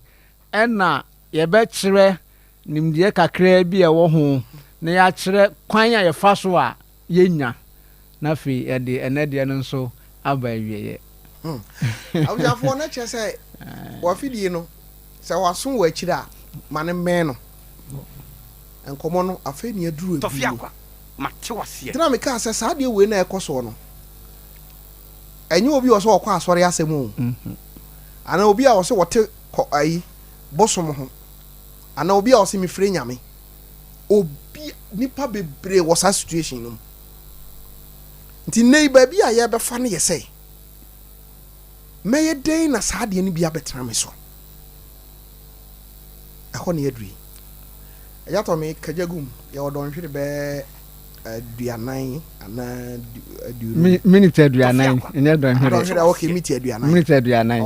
ɛna yɛbɛkyerɛ nimdeɛ kakra bi ɛwɔ ho na yɛakyerɛ kwan a yɛfa so a yɛnya na afei yɛde ɛnɛ deɛ no nso aba awieɛ abujafoɔ no kyerɛ sɛ wafidie no sɛ waso wɔ akyiri a ma ne mmɛn no nkɔmmɔ no afei ne aduru tena meka sɛ saa deɛ wei na ɛkɔ soɔ no ɛnyɛ obi wɔ sɛ wɔkɔ asɔre asɛm o anaa obi a wɔ sɛ wɔte ayi bosom ho anaa obi a wɔ sɛ mefrɛ nyame obi nipa bebree wɔ saa situation no mu nti nei baabi a yɛbɛfa no yɛ sɛ mɛyɛ dɛn na saa deɛ no bi abɛtena me so ɛhɔ ne yɛduri ɛyɛtɔ me kagya gum yɛwɔ dɔnhwere bɛɛ aduanan anaa minute aduanan ɛnyɛ dɔnhwere okay minute aduanan minute aduanan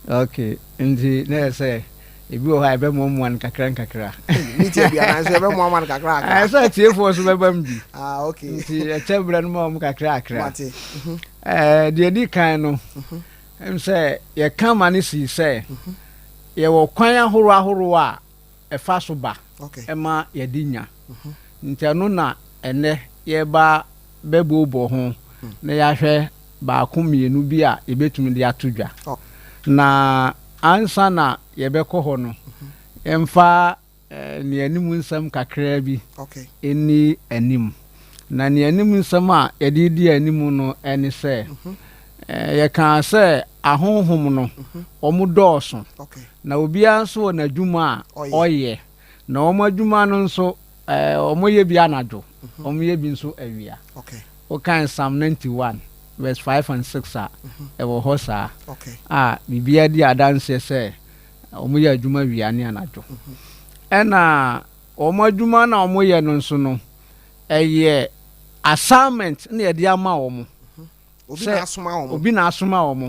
okay nti na yɛ sɛ ebi wɔ hɔ a ɛbɛmoamoa no kakra minute aduanan so ɛbɛmoamoa no kakra ɛsɛ atiefoɔ so bɛba m bi okay nti ɛkyɛ berɛ no ma ɔm kakra deɛ di kan no ɛm sɛ yɛka ma no sii sɛ yɛwɔ kwan ahorow a ɛfa so ba ɛma yɛde nya nti ɛno na ɛnɛ yɛba bɛbobɔ ho na yɛahwɛ baako mmienu bi a yɛbɛtumi de ato dwa na ansa na yɛbɛkɔ hɔ no yɛmfa ne anim nsɛm kakra bi ɛni anim na ne anim nsɛm a yɛde di anim no ɛne sɛ yɛkaa sɛ ahonhom no ɔmo dɔɔso na obiara nso wɔ n'adwuma a ɔyɛ na ɔmo adwuma no nso ɔmo yɛ bi anadwo ɔmo yɛ bi nso awia wokan Psalm 91 verse 5 and 6 a ɛwɔ hɔ saa a biribiara di adanseɛ sɛ ɔmo yɛ adwuma wia ne anadwo ɛna ɔmo adwuma na ɔmo yɛ no nso no ɛyɛ assignment na yɛde ama ɔmo obi na asoma ɔmo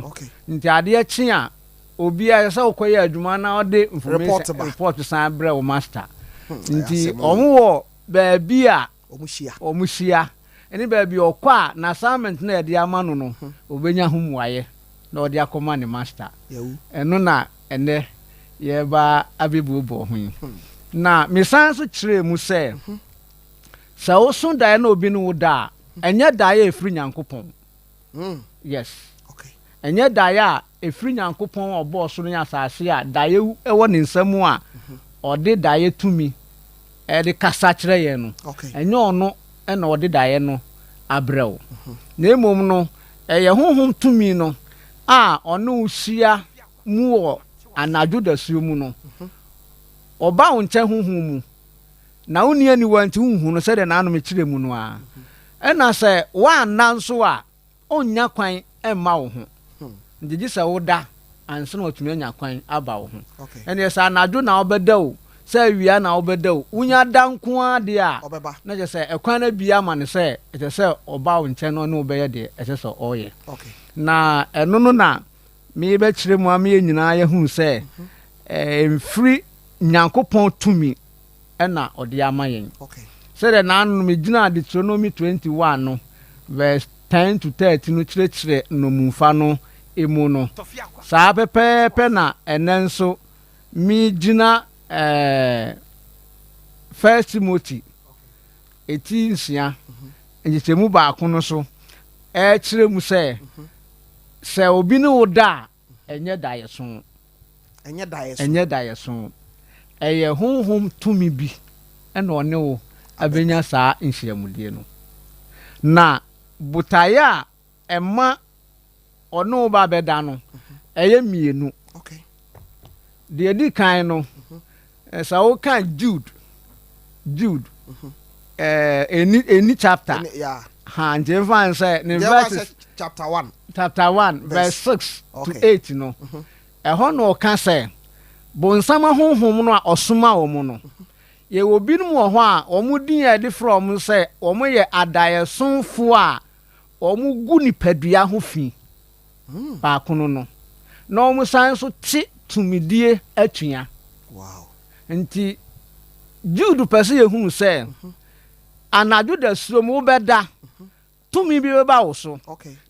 nti adeɛ kye a obi a sɛ wokɔyɛ adwuma na ɔde report san brɛ wo master nti ɔmo wɔ baabi a ɔmo hyia ɛne baabi ɔkɔ a na assignment na yɛde ama no no obɛnya ho mmuayɛ na ɔde akɔma ne master ɛno na ɛnɛ yɛba abɛbuobɔ ho yi na mesan so kyerɛ mu sɛ sɛ woso daeɛ na obi no wo da a ɛnyɛ daeɛ ɛfiri Nyankopɔn yes ɛnyɛ daeɛ a ɛfiri Nyankopɔn ɔbɔɔ so no ne asase a daeɛ ɛwɔ ne nsɛm a ɔde daeɛ tumi ɛde kasa kyerɛ yɛn no ɛnyɛ ɔno ɛna ɔde daeɛ no abrɛw na mmom no ɛyɛ honhom tumi no a ɔno hyia mu wɔ anadwo dasuo mu no ɔba wo nkyɛn honhom mu na wonni aniwa nti wohu no sɛdeɛ naanom kyerɛ mu no a ɛna sɛ woanna nso a ɔnnya kwan ɛmma wo ho nti gye sɛ woda ansa na watumi anya kwan aba wo ho ɛneɛ sɛ anadwo na wobɛda o sɛ awia na wobɛda o wonya da nko a deɛ a na kyɛ sɛ ɛkwan no bia ma no sɛ ɛkyɛ sɛ ɔba wo nkyɛn no ne wobɛyɛ deɛ ɛkyɛ sɛ ɔyɛ na ɛno no na meyɛbɛkyerɛ mu a meyɛ nyinaa yɛhunu sɛ ɛmfiri Nyankopɔn tumi ɛna ɔde ama yɛn sɛdeɛ naano no megyina Deuteronomy 21 no verse 10 to 30 no kyerɛkyerɛ nnomumfa no emu no saa pɛpɛɛpɛ na ɛnɛ nso megyina 1 Timothy 8:6 nkyɛmu baako no so ɛkyerɛ mu sɛ obi ne wo da a ɛnyɛ daeɛso ɛyɛ honhom tumi bi ɛna ɔne wo abɛnya saa nhyiamudie no na botaeɛ a ɛma ɔne wo ba bɛda no ɛyɛ mmienu deɛ di kan no sɛ woka Jude any chapter nti mfa sɛ ne verses chapter 1 verse 6 to 8 no ɛhɔ na ɔka sɛ bonsam ahonhom no a ɔsoma wɔ mu no yɛwɔ binom wɔ hɔ a ɔmo din a ɛde frɛ ɔmo sɛ ɔmo yɛ adaeɛsomfoɔ a ɔmo gu nipadua ho fi baako no na ɔmo san so te tumidie atua nti Jude pɛ sɛ yɛhunu sɛ anadwo da suom wobɛda tumi bi bɛba wo so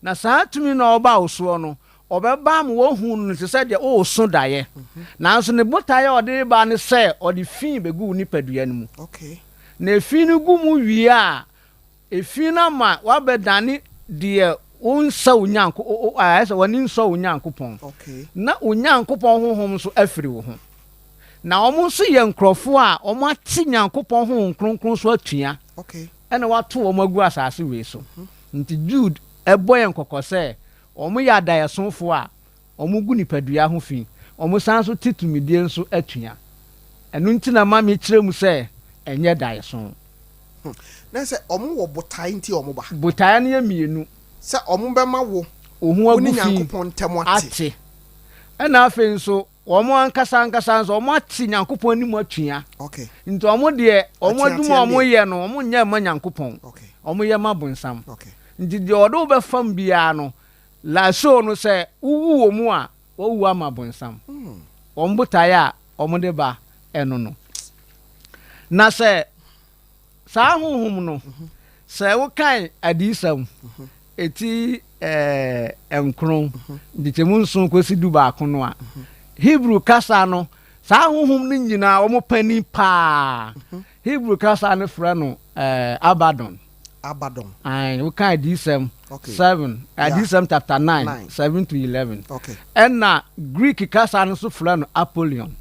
na saa tumi na ɔba wo soɔ no obeba am wo hu no se de o so daye nanso ne botaye ode ba ne se ode fi begu nipadua no mu okay na efi no gu mu wie a efi na ma wabedane de unsa unyanko ayese woni nso unyankopon okay na unyankopon honhom so afiri wo ho na omo so ye nkrofo a omo ati nyankopon honhom kronkron so atua okay ena wato omo agu asase we so nti Jude eboye nkokose omo ya dayesonfo a omo gu nipadua ho fi omo san so titumidie nso atua enu nti na ma me kire mu se enye dayeson na se omo wo botae nti omo ba botae na ye mienu se omo be ma wo ohun agu fi nyankopon ntemo ate ena afi nso omo ankasa nso omo ati nyankopon anim atua okay nti omo de omo aduma omo ye no omo nya ma nyankopon okay omo ye ma bonsam okay nti de odo be fam bia no la so no se uwu omu a owu ama bonsam ombo taya omo de ba eno no na se sa honhom no se wo kan adisam eti enkron de temu nso kosi du ba ko no a Hebrew kasa no sa honhom no nyina omo pani pa Hebrew kasa no fra no Abaddon ai we kan adisam 7 adisam chapter 9 7 to 11 okay and na Greek kasa no so fra no Apollyon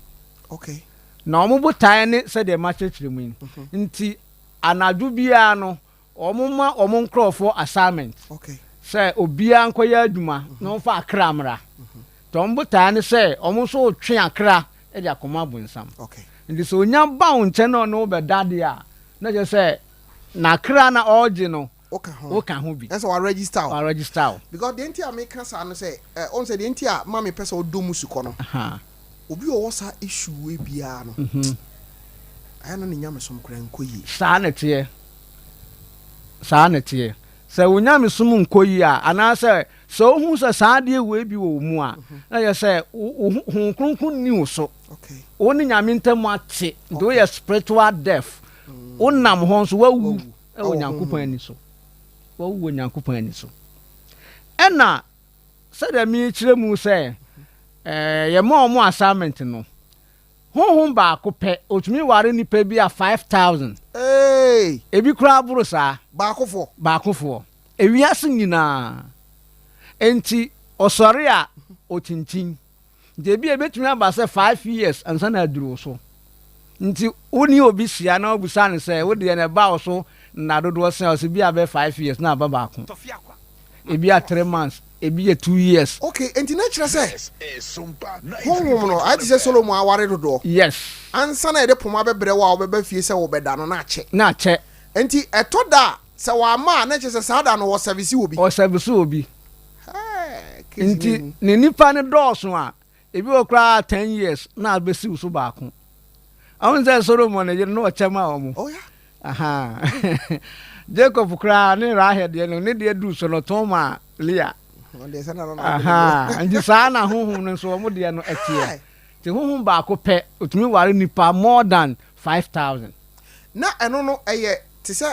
okay na omo botae ne se de ma chechire mu nti anadu bia no omo ma omo nkrofo assignment okay se obia nkoya aduma no fa akra mra to omo botae ne se omo so twe akra e de akoma bonsam okay nti so onya bawo nche no no be dade a na je se na akra na oje no oka ho bi eso wa register because the entia make kasa no say on say the entia ma me pesa odomu suko no obi o wosa issue we bia no aya no nyame som kra nkoyi saa na tie se wonyame som nkoyi a ana se so hu se saa de we bi wo mu a na ye se hu kronkron ni wo so okay oni nyame ntam ate do ye spiritual death onam ho so wawu e onyankopon ani so wawu onyankopon ani so ena se de mi kire mu se ye mo mo assignment no honhom ba ko pe otumi ware ni pe bi a 5000 ebi kura buru sa ba kofo ewiase nyina enti osori a otintin de bi ebetumi aba se 5 years ansa na aduro so nti oni obi sia na obusa ne se wo de ne ba so na dodo se o se bi abe 5 years na aba ba ko ebi a 3 months ebi a 2 years okay enti na kire se honhom no I say Solomon aware dodo yes ansa na de poma bebre wa obeba fie se wo beda no na che enti etoda se wa ma na che se sada no wo service obi enti ne nipa ne dɔɔso a ebi okra 10 years na abesi uso ba ko awon say Solomon e no chema omo oh yeah aha Jacob kra ne Rahel de no ne de du so no toma Leah aha andi sana honhom no so omo de no etie te honhom ba ko pe otumi ware nipa more than 5000 na eno no eye te se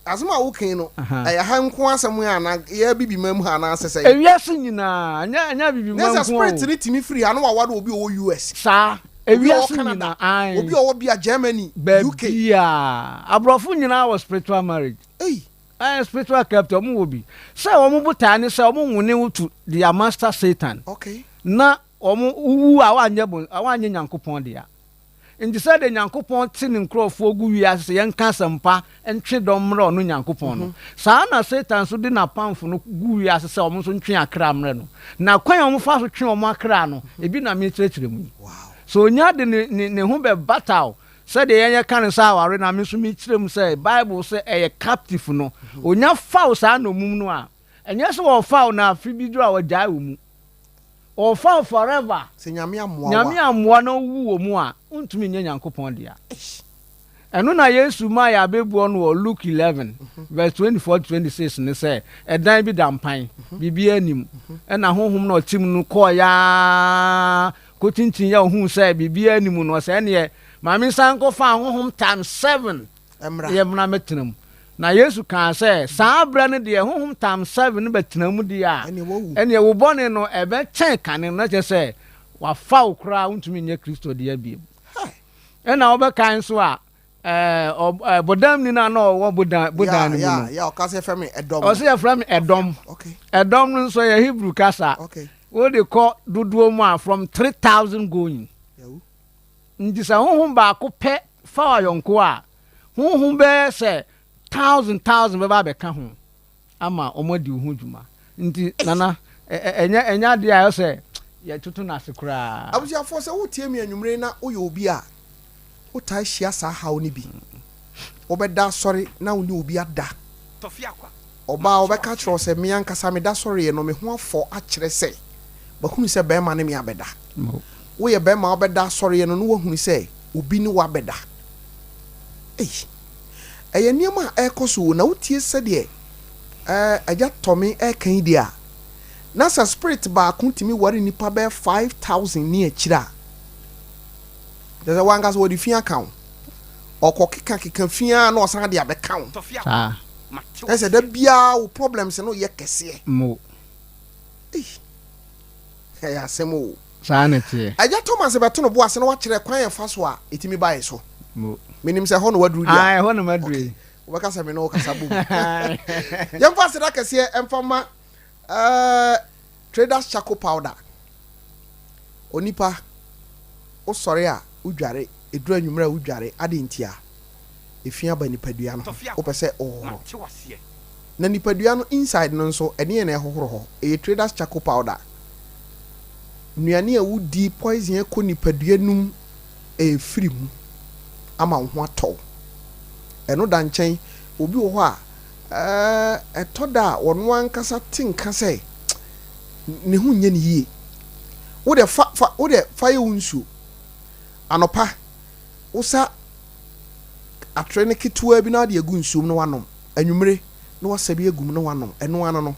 azuma wo kan no eye ha nko asem ya na ya bibi mam ha na asese ewiase nyina anya bibi mam nko spirit ni timi free ano wa wade obi o US sa ewiase nyina obi o bia Germany UK ya abrofo nyina was spiritual marriage spiritual captain omo obi say omo buta ni say omo nwune wutu their master Satan okay na omo wu awanye nyankopon dia nti say de nyankopon ti ni nkrofo gu wi ase yen ka sampa entwe domre no nyankopon no saa na Satan so de na pamfo no gu wi ase say omo so ntwe akra mre no na kwan omo fa so twe omo akra no ebi na me kyerɛkyerɛ mu wow so nya de ne hu be battle say de yen kan sa aware na me so me kyerɛm say Bible say e captive no onya faw sa no mum no a enye so wo faw na afi bi dura wo jai wo mu o faw forever se nyame amoa no wu wo mu a untumi nya nyankopon dia eno na Yesu ma ya bebu no Luke 11 verse 24 to 26 ne say edan bi dampan bibia anim na honhom na otim no ko ya kotintin ya hu say bibia anim no say ne ma me san ko fa honhom times 7 emra metenam na Yesu kan say saa bra ne de honhom tam 7 ne betena mu de a ene wo bone no ebe chen kane na che say wa fa okra untumi nye Kristo de abiem ena obe kan so a bodam ni na no wo bodan ni mu ya o ka say frame edom o say frame edom okay edom no so ye Hebrew kasa okay what they call dodo mu from 3,000 going ndi sa honhom ba ko pe fa yonko a honhom be say 1,000 be ba be ka ho ama omodi hu dwuma ndi nana enya de ayo say ye tutu na sekura abuja for say wo tie mi anwumre na wo ye obi a wo ta hia sa hawo ni bi obeda sorry na wo ni obi ada tofia kwa oba obeka kiro say me ankasa me da sorry ye no me ho afọ a kire say ba hunu say be ma ne me abeda wo ye be ma obeda sorry ye no no wo hunu say obi ni wa beda eye niam a ekoso na wo tie se de aja tomi kan dia na sa spirit ba kuntimi wari nipa be 5,000 ni akira there wanga so di fia kan okokeka keka fia na osan de abeka wo ah ese da bia wo problems no ye kese mo ya semo sanete aja Thomas be to no bo ase no wa kire kwan ye fa so a etimi bae so mo minim se ho no waduru dia ho no maduru obeka se me no kasa bu yem fa se da kese emfama traders charcoal powder onipa o sori a udware eduru anwumra udware ade ntia efia ba nipadua no o pese na nipadua no inside no nso ene na ehohoro ho traders charcoal powder nuane a wudi poison ekọ nipadua num free mu ama ho atọ eno da nchen obi wo ho a etoda wono ankasa tinka sei ne hu nye ne yie wo de fa ye unsu anopa usa atrene kitua bi na de agu nsum no wanom anwumre no wasabi agum no wanom eno ano no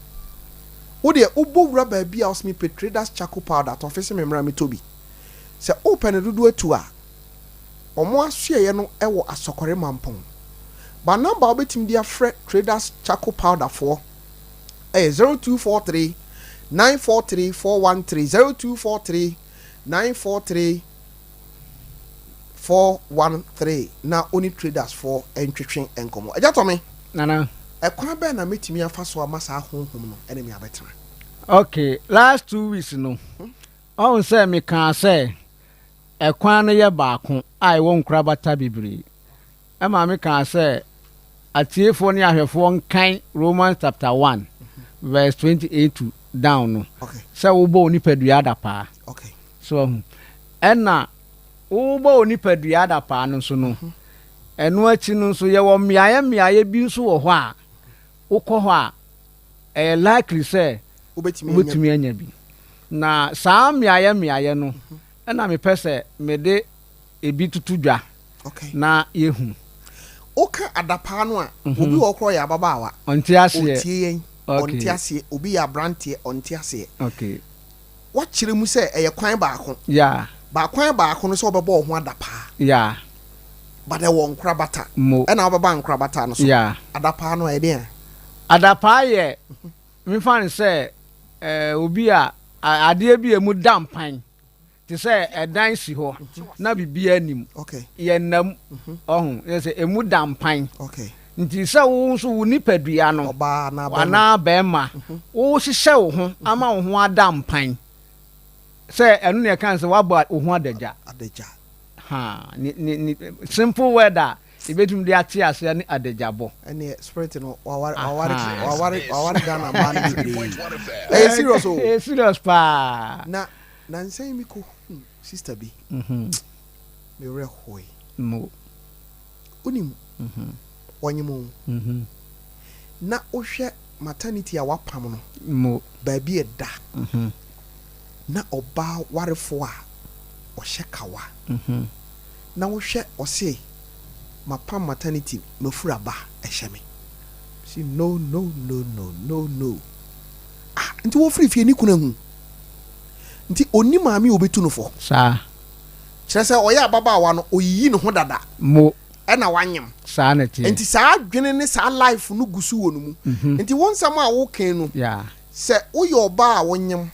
wo de ubowura ba bia osmi traders charcoal powder to office memra metobi se open dudu atu a omo ahwe no ewo asokore mampon ba number obetim dia free traders charcoal powder for 0243 943 413 0243 943 413 na only traders for entwetwen enkomo aja to me nana ekwan be na metimi afa so amasa honhom no ene me abetra okay last 2 weeks no on say me kan say ekwan no ye baako ai won kura bata bibiri e ma me kan say atiefo ni ahwefo nkan Romans chapter 1 verse 28 to down no okay say wo bo ni padua da pa okay so enna wo bo ni padua da pa no so no eno achi no so ye wo miaye bi nso wo ho a ukọ ho a likely say ubetimi anya bi na saa miaye no na me pese me de ebi tutudwa okay na yehu oka adapa no a obi okro ya babawa onti ase onti ase obi ya brantie onti ase okay wa kire mu se eye kwan baako ya ba kwan baako no so obebo ho adapa ya bade won krabata na obeba nkrabata no so ya adapa no ede adapa ye me fan say obi a ade bi emu dampan ti say edan si ho na bibia nim okay ye nam ohun ye say emu dampan okay nti say wo so wo nipadua no oba na ba na ba ma wo hihye wo ho ama wo ho adampan say enu ne kan say wa ba wo ho adaja ha ni simple word that ibetum de ate ase ni adejabo ene spirit no wawari Ghana man bi serious o serious pa na nsay mi ko sister bi me re hoy mo unim wanyimo na ohwe maternity a wapam no mo ba bi eda na oba warefo a ohye kawa na wohwe ose mapam maternity mafura ba ehye see no nti wo free fie ni kuna hu nti oni maami obetu no fo sa kire se oya baba wa no oyiyi no ho dada mo ɛna wanyam saa na tie nti saa adwene ne saa life no gusu wɔ no mu nti won sam a wo kan no sɛ woyɛ ɔba a wonyam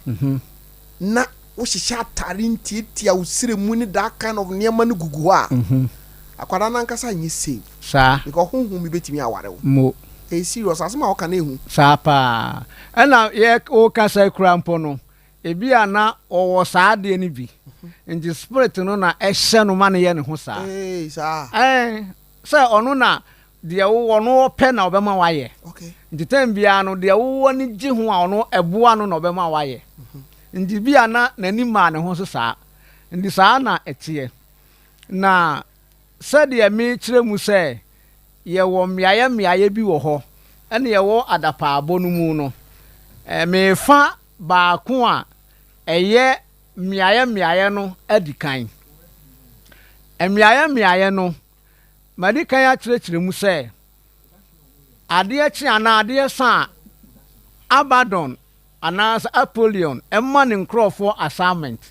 na wo hyehyɛ atare ntiatia wo sire mu ne that kind of nneɛma no gugu hɔ a akwada na nkasa nyɛ save saa because honhom bi betimi aware wo mo serious asema wo kan ehu saa pa ɛna ye wo kasa kura mpo no ebi ana ɔwɔ saa de ne bi nti spirit no na ɛhyɛ no ma ne yɛ ne ho saa saa sɛ ɔno na deɛ wo no pɛ na ɔbɛma wayɛ nti tem bia no deɛ wo ni gye ho a ɔno ɛboa no na ɔbɛma wayɛ nti bia na n'ani ma ne ho so saa nti saa na ɛteɛ na sɛdeɛ me kyerɛ mu sɛ yɛwɔ mmeayɛ bi wɔ hɔ ɛne yɛwɔ adapaabɔ no mu no mefa baako a ɛyɛ mmeayɛ no adi kan mmeayɛ no madi kan akyerɛkyerɛ mu sɛ adeɛ kye anaa adeɛ sa Abaddon anaasɛ Apollyon ɛma ne nkurɔfoɔ assignment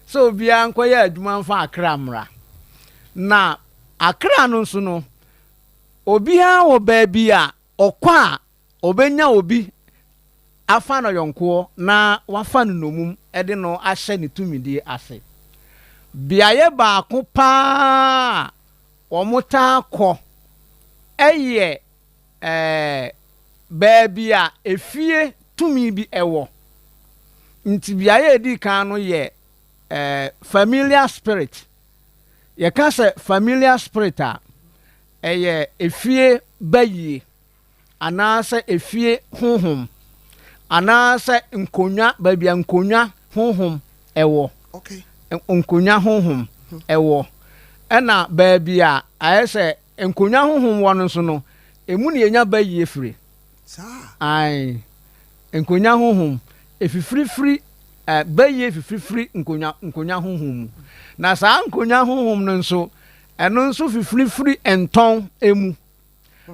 sɛ obiara nkɔyɛ adwuma mfa Akra mmra na Akra no nso no obiara wɔ baabi a ɔkɔ a ɔbɛnya obi afa no yɔnkoɔ na wafa no nomum ɛde no ahyɛ ne tumidie ase biayɛ baako paa wɔmota kɔ ɛyɛ baabi a efie tumi bi ɛwɔ nti biayɛ edi kan no yɛ familiar spirit yɛka sɛ familiar spirit a ɛyɛ efie bayie anaasɛ efie honhom anaasɛ nkonya baabi a nkonya honhom ɛwɔ nkonya honhom ɛwɔ ɛna baabi a ayɛ sɛ nkonya honhom wɔ no nso no emu ne yenya bayie firi ai nkonya honhom efifirifiri bayie fifirifiri nkonya honhom na saa nkonya honhom no nso ɛno nso fifirifiri entɔn emu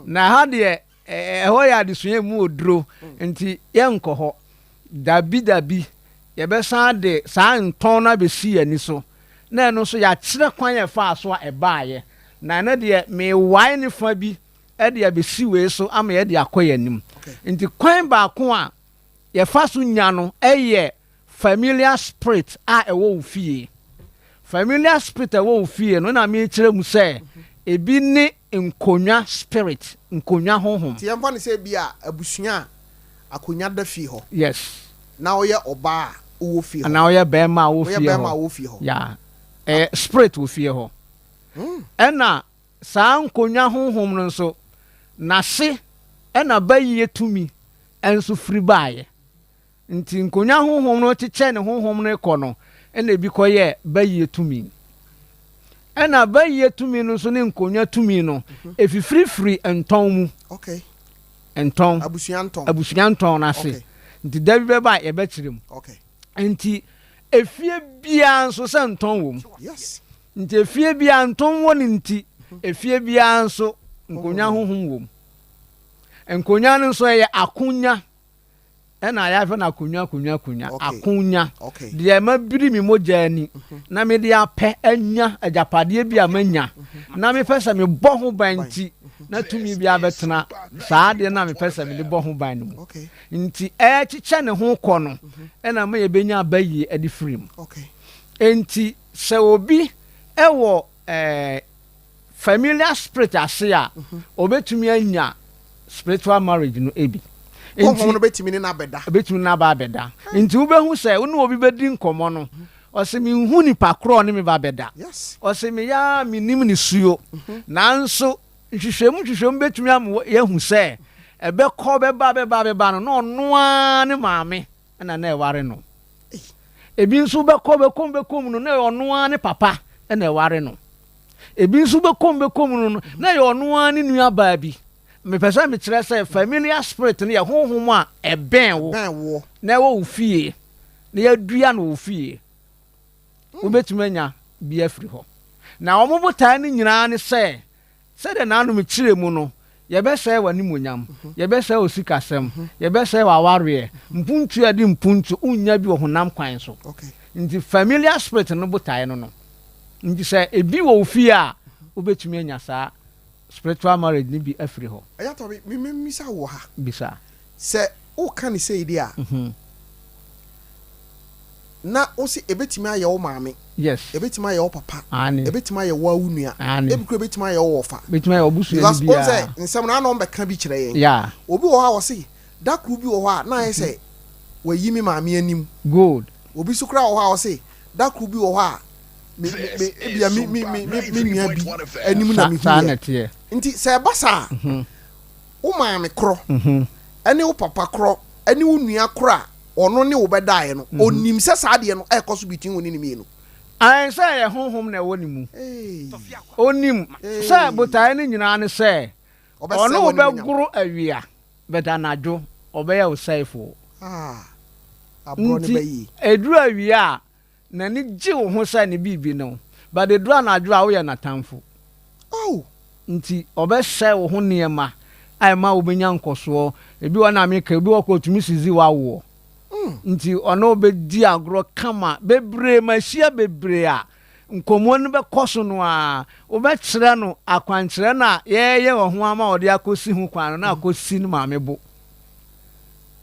na ha deɛ ɛhɔ yɛ adesua mu oduro nti yɛnkɔ hɔ dabi yɛbɛsan de saa ntɔn na bɛsi ani so na ɛno nso yɛakyerɛ kwan yɛ fa so a ɛbaayɛ na ɛno deɛ mewae ne fa bi ɛde abɛsi wei so ama yɛde akɔ yɛ anim nti kwan baako a yɛfa so nya no ɛyɛ familiar spirit a ɛwɔ wo fie familiar spirit ɛwɔ wo fie no na mekyerɛ mu sɛ ebi ne nkonya spirit nkonya honhom ti yɛmfa ne sɛ bi a abusua akonya da fie hɔ yes na ɔyɛ ɔbaa wo fie hɔ na ɔyɛ bɛrima wo fie hɔ ya spirit wo fie hɔ ɛna saa nkonya honhom no nso nase ɛna bayie tumi ɛnso firi baayɛ nti nkonya honhom no kyekyɛ ne honhom no kɔ no ɛna bi kɔyɛ bayie tumi ɛna bayie tumi no nso ne nkonya tumi no efifirifiri ntɔn mu ntɔn abusua ntɔn n'ase nti dabi bɛba yɛbɛkyerɛ mu nti efie bia nso sɛ ntɔn wɔ mu nti efie bia ntɔn wɔ ne nti efie bia nso nkonya honhom wɔ mu nkonya no nso yɛ akonya ɛna yɛafɛ na akonya akonya deɛ mabiri mi mogya ani na mede apɛ anya agyapadeɛ bi a manya na mepɛ sɛ mebɔ ho ban nti na tumi bi abɛtena saa deɛ na mepɛ sɛ mede bɔ ho ban no mu nti ɛkyekyɛ ne ho kɔ no ɛna ma yɛbɛnya abayie ade firi mu nti sɛ obi ɛwɔ familiar spirit ase a obɛtumi anya spiritual marriage no ebi honhom no betimi ne na bɛda nti wobɛhu sɛ wo ne obi bɛdi nkɔmmɔ no ɔsɛ menhu nipa korɔ ne me ba bɛda ɔsɛ meya menim ne suo nanso nhwehwɛmu bɛtumi ama yɛhu sɛ ɛbɛkɔ bɛba no na ɔnoa ne maame ɛna na ɛware no ebi nso bɛkɔ no na ɔnoa ne papa ɛna ɛware no ebi nso bɛkɔ no na ɔnoa ne nua baa bi mepɛ sɛ mekyerɛ sɛ familiar spirit no yɛ honhom a ɛbɛn wo na ɛwɔ wo fie na yɛadua no wo fie wobɛtumi anya bi afiri hɔ na ɔmo botae no nyinaa ne sɛ sɛdeɛ naano mekyerɛ mu no yɛbɛsɛe w'animonyam yɛbɛsɛe wo sikasɛm yɛbɛsɛe w'awareɛ mpuntu a de mpuntu wonya bi wɔ honam kwan so nti familiar spirit no botae no nti sɛ ebi wɔ wo fie a wobɛtumi anya saa spiritual marriage ni bi afiri ho ayato me misa wo ha bisa se o kan say dia na o si ebetimi aye wo maame yes ebetimi aye wo papa ani ebetimi aye wo awunua ebikro ebetimi aye wo ofa betimi aye obusu ni bia say nsem na no mbeka bi kire yen yeah obi wo ha wo si dakru bi wo ha na aye say wayi mi maame anim good obi su kra wo ha wo si dakru bi wo ha ebia mi nua bi anim na mi hu nti say basa wo maame kro ene wo papa kro ene wo nua kro ono ne wo bedae no onim se saade no ekoso bitin woni ni mi no ai say ye honhom na woni mu onim say botae ni nyina ne say ono wo beguru awia bedanadwo obeya wo saifo abro ne bayi eduru awia na ni gi wo ho say ne bibi no but eduru anadwo a wo ye natamfo nti obesɛ wo ho niema ai ma wo benya nkoso ebi wa na America ebi wa ko tumi sizi wa wo nti ono obedi agro kama bebre machia bebre a nkomo no be koso no a obekire no akwankire na ye wo ho ama ode akosi hu kwan na akosi no ma mebo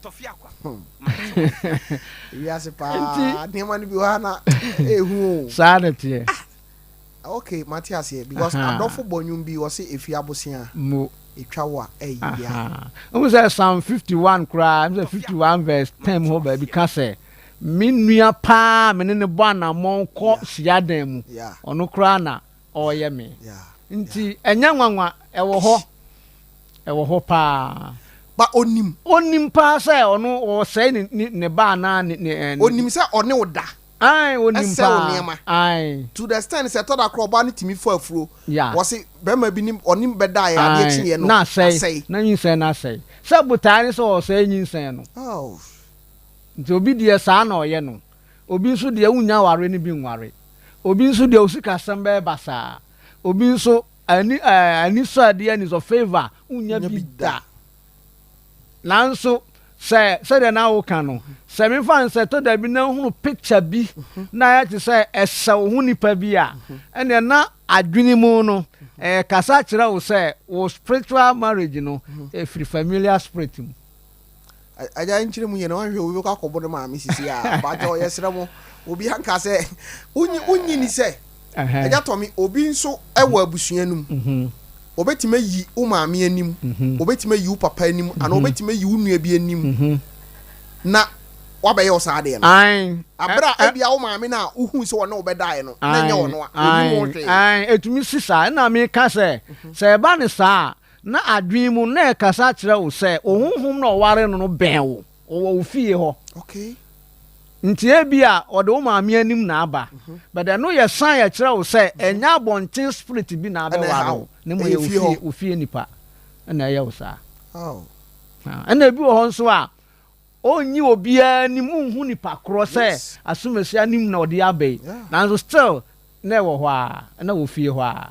tofia kwa yes pa niema ni bi wa na ehu sanete okay Matthias here because adofo bonyum bi wose efi abosia mo etwa wa ya we say Psalm 51 cry I'm say 51 verse 10 ho ba bi ka say minua pa me ne bo na monko siadan mu ono kra na oye me nti enya nwanwa ewo ho pa ba onim pa say ono o say ne ba na ne onim say one woda ai onim pa ai to the stand say to da kro ba ne timi fo afuro was be ma bi nim onim beda ya de chie no na say na yin say na say sabutane so o say yin say no nti obi de sa na oye no obi nso de unya ware ne bi nware obi nso de osika sembe basa obi nso ani so de ani so favor unya bi da nanso say de na wo kan no say me fan say to da bi na hunu picture bi na ya ti say esa wo hu nipa bi a ene na adwini mu no kasa kira wo say wo spiritual marriage no free familiar spirit mu aja nchire mu ye na wanhwe obi ka kobo ma misisi a ba jo yesere mu obi hanka say unyi ni say aja to mi obi nso ewo abusua num obetime yi wo maame anim obetime yi wo papa anim ana obetime yi wo nua bi anim na wabe yo saade no abra ebia wo maame na uhu se wona obedae no na nya wono a obi mo hwe etumi sisa na me ka se ba ne sa na adwen mu na kasa kire wo se ohunhum na oware no ben wo wo fie ho okay nti ebia ode wo maame anim na aba but no ye san ya kire wo se enya bonten spirit bi na aba waro ne mo ye wo fie nipa na ye wo sa na ebi wo ho nso a onyi obia nim unhu nipa kro se asumesi anim na ode abai nanso still na wo ho a na wo fie ho a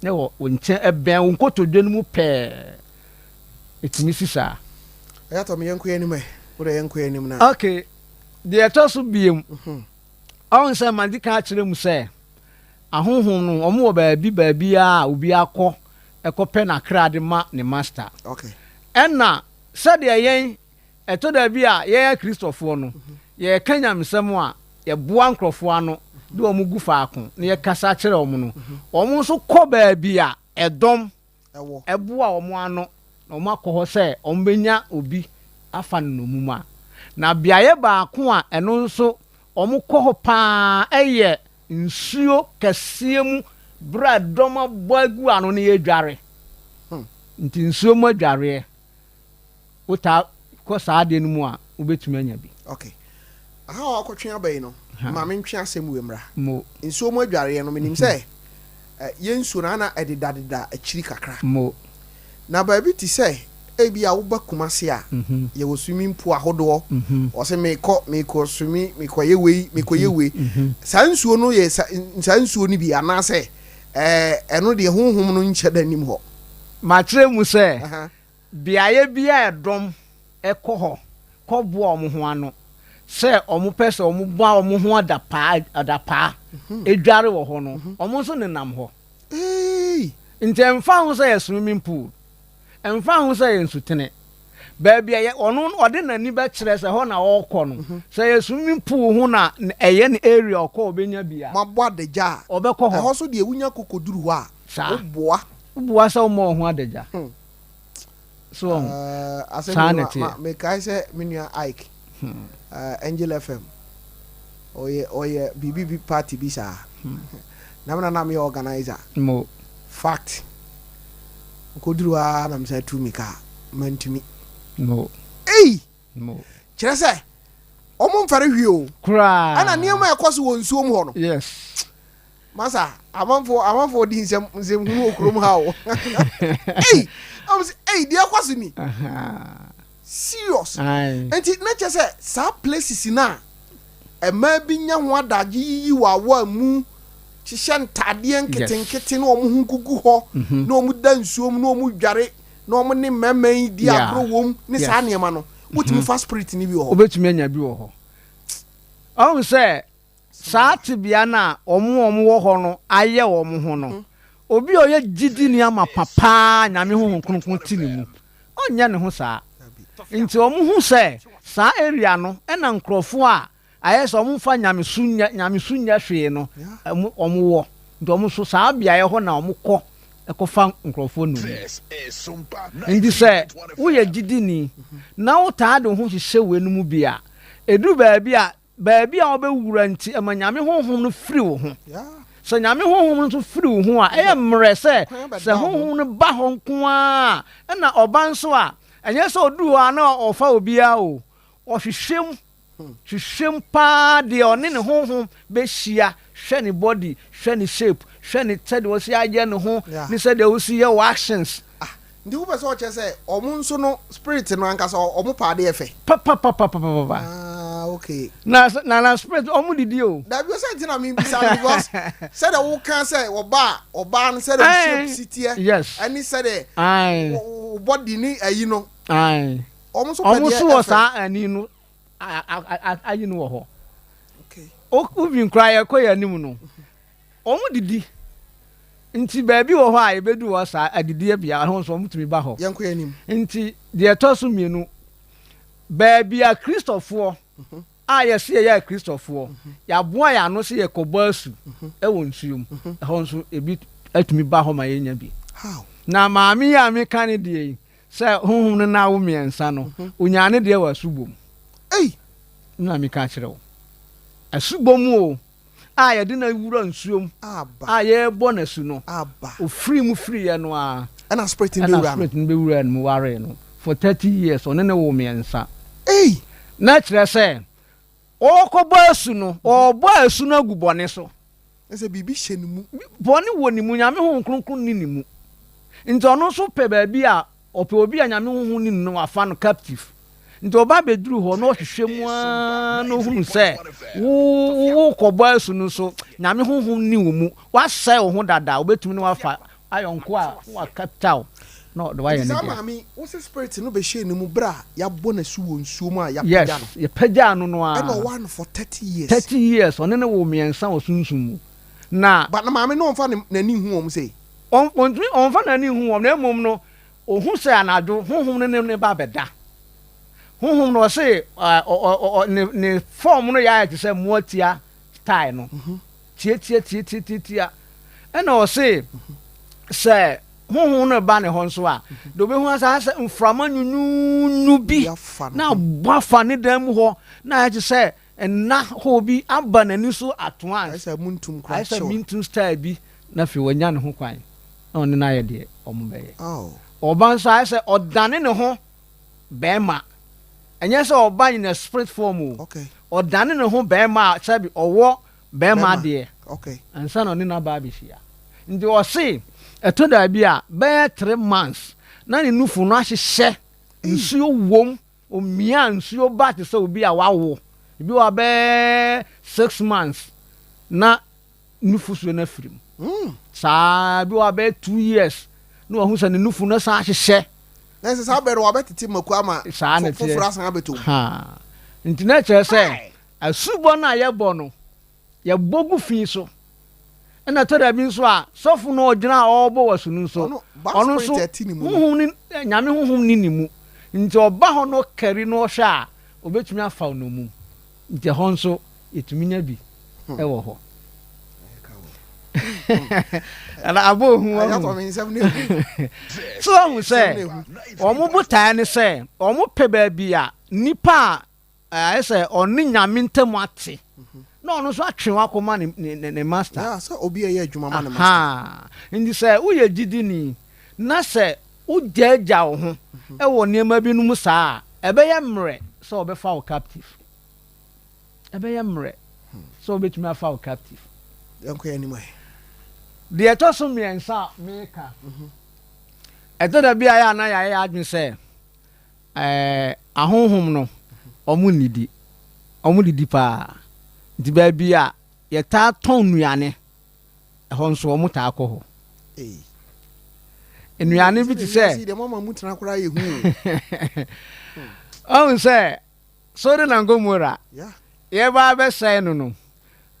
na wo nche eben wonkotodwe mu pe etimi sisa ya to me yanko anim wo de yanko anim na okay de etoso biem on se mandika kire mu se ahonhon no omo wo baabi a obi akọ ekope na krade ma ne master okay enna said yen eto da bi a ye Kristofo no ye kanya mesem a ye boa nkrofo ano de omu gu faako na ye kasa kire omu no omu so kọ baabi a edom eboa omu ano na omu akọ se omu benya obi afa no muma na biaye baako a eno nso omu kọ pa eye nsuo kese mu bradom boagu ano na ye dware nti nsuo mu adware uta ko saade no mu a ubetumi anya bi okay aha akotwe abai no ma me ntwe asem wemra mo nsuo mu adware no menim se ye nsuo na edidadida akiri kakra mo na ba bi ti se ebi a wo bakumase a ye wo swimming pool ahodo o se meko swimi meko yewe sa nsuo no ye sa nsuo ni bi ana se eno de honhom no nche danim ho ma kire mu se biaye bia edom ekọ ho kọ bo omo ho ano se omo pese omo bo omo ho adapa edware wo ho no omo so nenam ho nti emfa ho say swimming pool emfa ho say nsutene baby aye ono ode nani be kire say ho na wo kɔ no say swimming pool ho na eye ne area ɔkɔ obenya bia mabɔ adagya ɔbɛkɔ ho ɛhɔ so de ewunya kokoduru hɔ a oboa say mo ho adagya so sanity me kai say menua Ike Angel FM oye BBB party bi sa na me organizer mo fact koduru a na me say tu mi ka mantumi mo mo kire say omo mfare hwie o kra ana niam ekoso won nsuom ho no yes masa amanfo di nsem hunu okrom ha o di ekoso ni serious enti na che say sa places na ema bi nya ho adage yi wa mu hihye ntade nketenkete na omo hu gugu ho na omo da nsuom na omo dware na omo ne memman di agro wom ne sa niam no wotimi fast spirit ni bi ho obetumi anya bi ho on say saati bia na omo wo ho no aye omo ho no obi oye gidi ni ama papa nyame ho kronkron ti ni mu onya ne ho saa nti omo hu say saa area no na nkrofo a aye so omo fa nyame sunya hwe no omo wo nti omo so saa bia ye ho na omo kɔ ekofa nkrofo no ndi say wo ye gidi ni na wo taade ho hihye we no mu bia edu baabi a obewura nti amanyame honhom no firi wo ho so nyame honhom no firi wo ho a mre se honhom no ba ho nko a na oba nso a enye se odu a na ofa obia o hwehwem pa de one ne honhom be hia hwe ne body hwe ne shape hwe ne tede wo si aje ne ho ni se de wo si your actions ndi wo pese o che say omo nso no spirit no ankasa omo pa de efe pa okay na spirit omo didi o da bi o say tina me bisa because said wo kan say oba no said the shape city yes any said body ni ayi no omo so wo sa ani no ayi no wo ho okay o bin cry ekoya nim no omo didi nti baabi wo ho a ebedu wo sa adidi bia ho so mutumi ba ho yanko yanim nti de etoso mienu baabi a Christopher a yesi ya Christopher ya boa ya no se ye kobasu e won nsuom ho nso ebi atumi ba ho ma yenya bi how na maami ya me kan de se honhom no na wo miensa no onyane de wa subom na me ka kire wo asubom o a ye de na wura nsuom a ye bo na su no o free mu free ye no a na spirit in be wura no ware no for 30 years on na wo miensa na kire se o ko basu no o basu na gubone so ese bibi hye ni mu bone wo ni mu nyame ho kronkron ni mu nti ono so pe ba bi a ope obi a nyame ho ni no afa no captive nti oba beduru ho no hwehwe mu no hunu se wo ko basu no so nyame ho ni wo mu wa sai wo ho dada obetumi no wafa ayonko a wa capital no the way you need mami what's the spirit no be hye ni mu bra ya bo na su wo nsuo mu a ya pagya no ya pagya no no a e no one for 30 years 30 years one na wo miensa wo sunsun mu na but na mami no onfa na ni hu om say onfa na ni hu om na emom no ohun se anadwo honhom ne ba beda honhom no say ne form no ya te say motia style no tie e na o say honhom no ba ne ho nso a do be hu asa mframa nyunu bi na boafa ne dam ho na ya te say na ho bi aba na ni so atoan asa muntum kwa asa mintum style bi na fi wanya ne ho kwan na on na ye de omo be ye oban so asa odane ne ho be ma enye se oba in a spirit form okay odane ne ho be ma sabi owo be ma de okay ansa na na ba bi hia ndi o se eto da bi a be 3 months na ne nufu no ahye nsuo wom omia nsuo ba te se obi a wawo bi wa be 6 months na nufu so na firim sa bi wa be 2 years no wa hu se ne nufu no sa ahye na se sa be ro wa betiti maku ama foforo san abeto ha nti na che se asubo na ye bo no ye bogu fi so ɛna tɔda bi nso a sɔfo no ɔgyina ɔbɔ wasu no nso ɔno nso honhom ni nyame honhom ni mu nti ɔba hɔ no kari no ɔhwɛ a obetumi afa no mu nti hɔ nso etumi nya bi ɛwɔ hɔ ala abo hu so ɔmo sɛ ɔmo botae ne sɛ ɔmo pɛ baabi a nipa a ɛsɛ ɔne nyame ntam ate na ɔno nso atwe wakoma ne master sɛ obi ɛyɛ adwuma ma ne master nti sɛ woyɛ gyidini na sɛ wogyaagya wo ho ɛwɔ nneɛma bi no mu saa ɛbɛyɛ mmerɛ sɛ ɔbɛfa wo captive ɛbɛyɛ mmerɛ sɛ ɔbɛtumi afa wo captive yɛnkɔ anim deɛ ɛtɔ so mmiɛnsa a meka ɛtɔ da bi a yɛ ana yɛayɛ adwene sɛ ahonhom no ɔmo didi paa nti baabi a yɛtaa tɔn nnuane ɛhɔ nso ɔmo taa kɔ hɔ nnuane bi te sɛ ɔhu sɛ sode na Gomora yɛbaa bɛsɛe no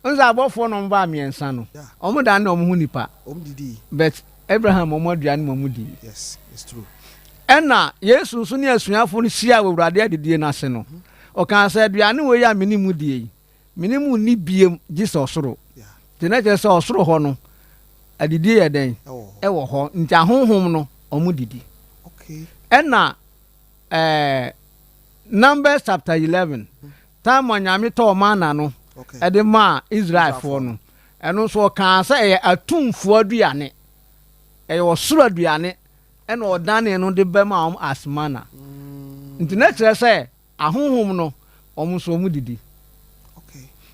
nsa abɔfoɔ no mbaa mmiɛnsa no ɔmo da ne ɔmo ho nipa but Abraham ɔmo aduane mo di ɛna Yesu nso ne asuafo no hyia wɔ Awurade adidie n'ase no ɔka sɛ aduane wɔ yi a mene mu die yi mene mu ni biem gye sɛ ɔsoro nti na kyerɛ sɛ ɔsoro hɔ no adidie yɛ dɛn ɛwɔ hɔ nti ahonhom no ɔmo didi ɛna Numbers chapter 11 time onyame tɔɔ mana no ɛde ma Israelfoɔ no ɛno nso ɔka sɛ ɛyɛ atumfoɔ aduane ɛyɛ ɔsoro aduane ɛna ɔdane no de bɛma ɔmo as mana nti na kyerɛ sɛ ahonhom no ɔmo nso ɔmo didi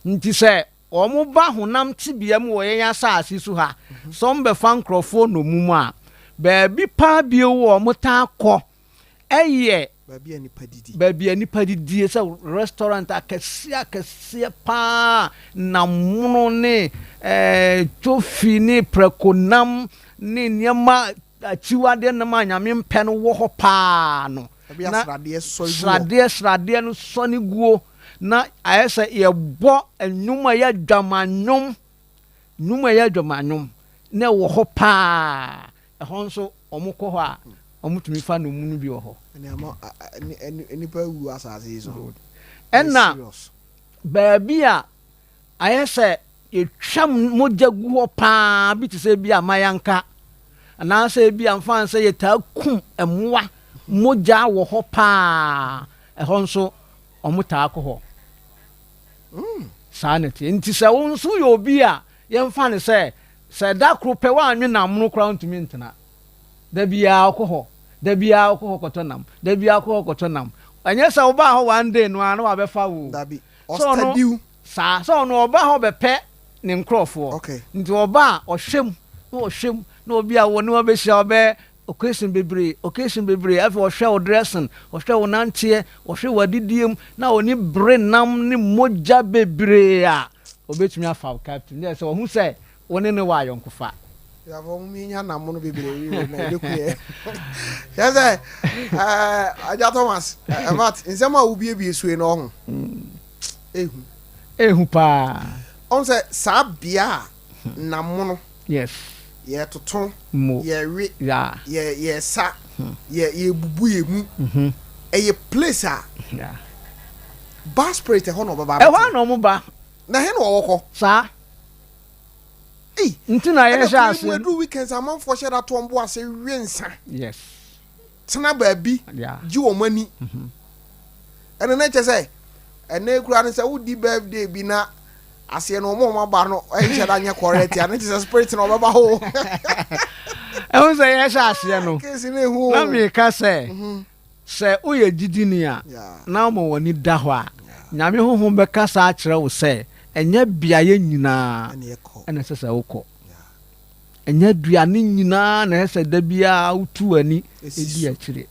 nti sɛ ɔmo ba honam tibea mu wɔ yɛn asase so ha sɔm bɛfa nkurɔfoɔ no mu a baabi paa bio wɔ ɔmo taa kɔ ɛyɛ baabi a nipa didie sɛ restaurant akɛseɛ paa na mono ne twofi ne prɛkonam ne nneɛma akyiwadeɛ nam a nyame mpɛ no wɔ hɔ paa no na sradeɛ no sɔ ne guo na ayɛ sɛ yɛbɔ nnwom a yɛ adwamanwom na ɛwɔ hɔ paa ɛhɔ nso ɔmo kɔ hɔ a ɔmo tumi fa no mu no bi wɔ hɔ ɛna baabi a ayɛ sɛ yɛtwa mogya gu hɔ paa bi te sɛ bi a mayanka anaasɛ bi a mfa sɛ yɛtaa kum mmoa mogya wɔ hɔ paa ɛhɔ nso ɔmo taa kɔ hɔ saa ne te nti sɛ wo nso yɛ obi a yɛmfa ne sɛ da koro pɛ woanwe namono koraa ntumi ntena da biaa wokɔ hɔ kɔtɔ nam ɛnyɛ sɛ wobaa hɔ one day no a na wabɛfa wo saa sɛ ɔno ɔba hɔ bɛpɛ ne nkurɔfoɔ nti ɔba a ɔhwɛm na obi a wɔ ne wabɛhyia ɔbɛ occasion bebree afei ɔhwɛ wo dressing ɔhwɛ wo nanteɛ ɔhwɛ wo adidiem na ɔne bere nam ne mogya bebree a ɔbɛtumi afa wo captain ne sɛ ɔhu sɛ wo ne wɔ ayɔnkofa Aja Thomas nsɛm a wobiebie sue no ho ehu paa ɔn sɛ saa bea a namono yes yɛtoto yɛwe yɛsa yɛbubu yɛ mu ɛyɛ place a bar spirit ɛhɔ na ɔbɛba ɛhɔ na ɔmo ba na he na ɔwɔ kɔ saa nti na yɛ hyɛ ase ɛdu weekends amanfoɔ hyɛ da toɔ mbo ase wie nsa yes tena baabi gye wɔn ani ɛno na kyɛ sɛ ɛnɛ kura ne sɛ wodi birthday bi na aseɛ no ɔmo aba no ɛhyɛ da nyɛ correct ya ne kyɛ sɛ spirit na ɔbɛba ho ɛho sɛ yɛ hyɛ aseɛ no na meka sɛ woyɛ gyidini a na ɔmo w'ani da hɔ a nyame honhom bɛka saa akyerɛ wo sɛ ɛnyɛ biayɛ nyinaa ɛna ɛsɛ sɛ wokɔ ɛnyɛ aduane nyinaa na ɛsɛ da biara wotu ani ɛdi akyire